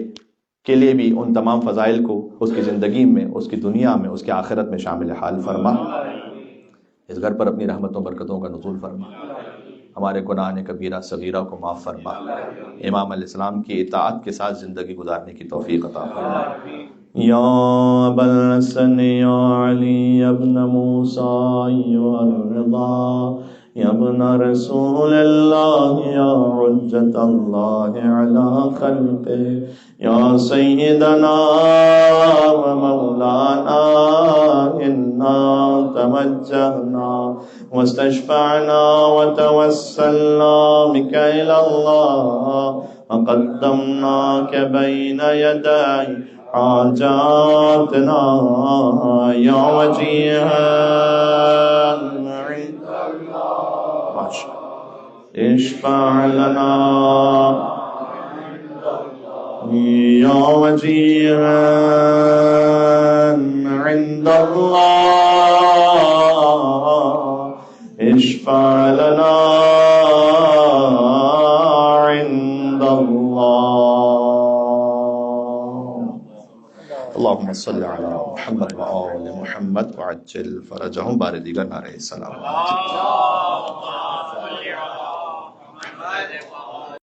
کے لیے بھی ان تمام فضائل کو اس کی زندگی میں، اس کی دنیا میں، اس کی آخرت میں شامل حال فرما. اس گھر پر اپنی رحمتوں برکتوں کا نزول فرما. ہمارے گناہ کبیرہ صغیرہ کو معاف فرما. امام علیہ السلام کی اطاعت کے ساتھ زندگی گزارنے کی توفیق عطا فرما. یا ابا الحسن یا علی ابن موسیٰ ایھا الرضا یا ابن رسول اللہ یا حجت اللہ علی خلقہ یا سیدنا و مولانا انا توجہنا واستشفعنا وتوسلنا بك إلى الله وقدمناك بين يدي حاجاتنا يا وجيها عند الله اشفع لنا يا وجيها عند الله اشفع لنا عند الله. اللهم صل على محمد وآل محمد وعجل فرجهم. بار دیگر نعرہ السلام.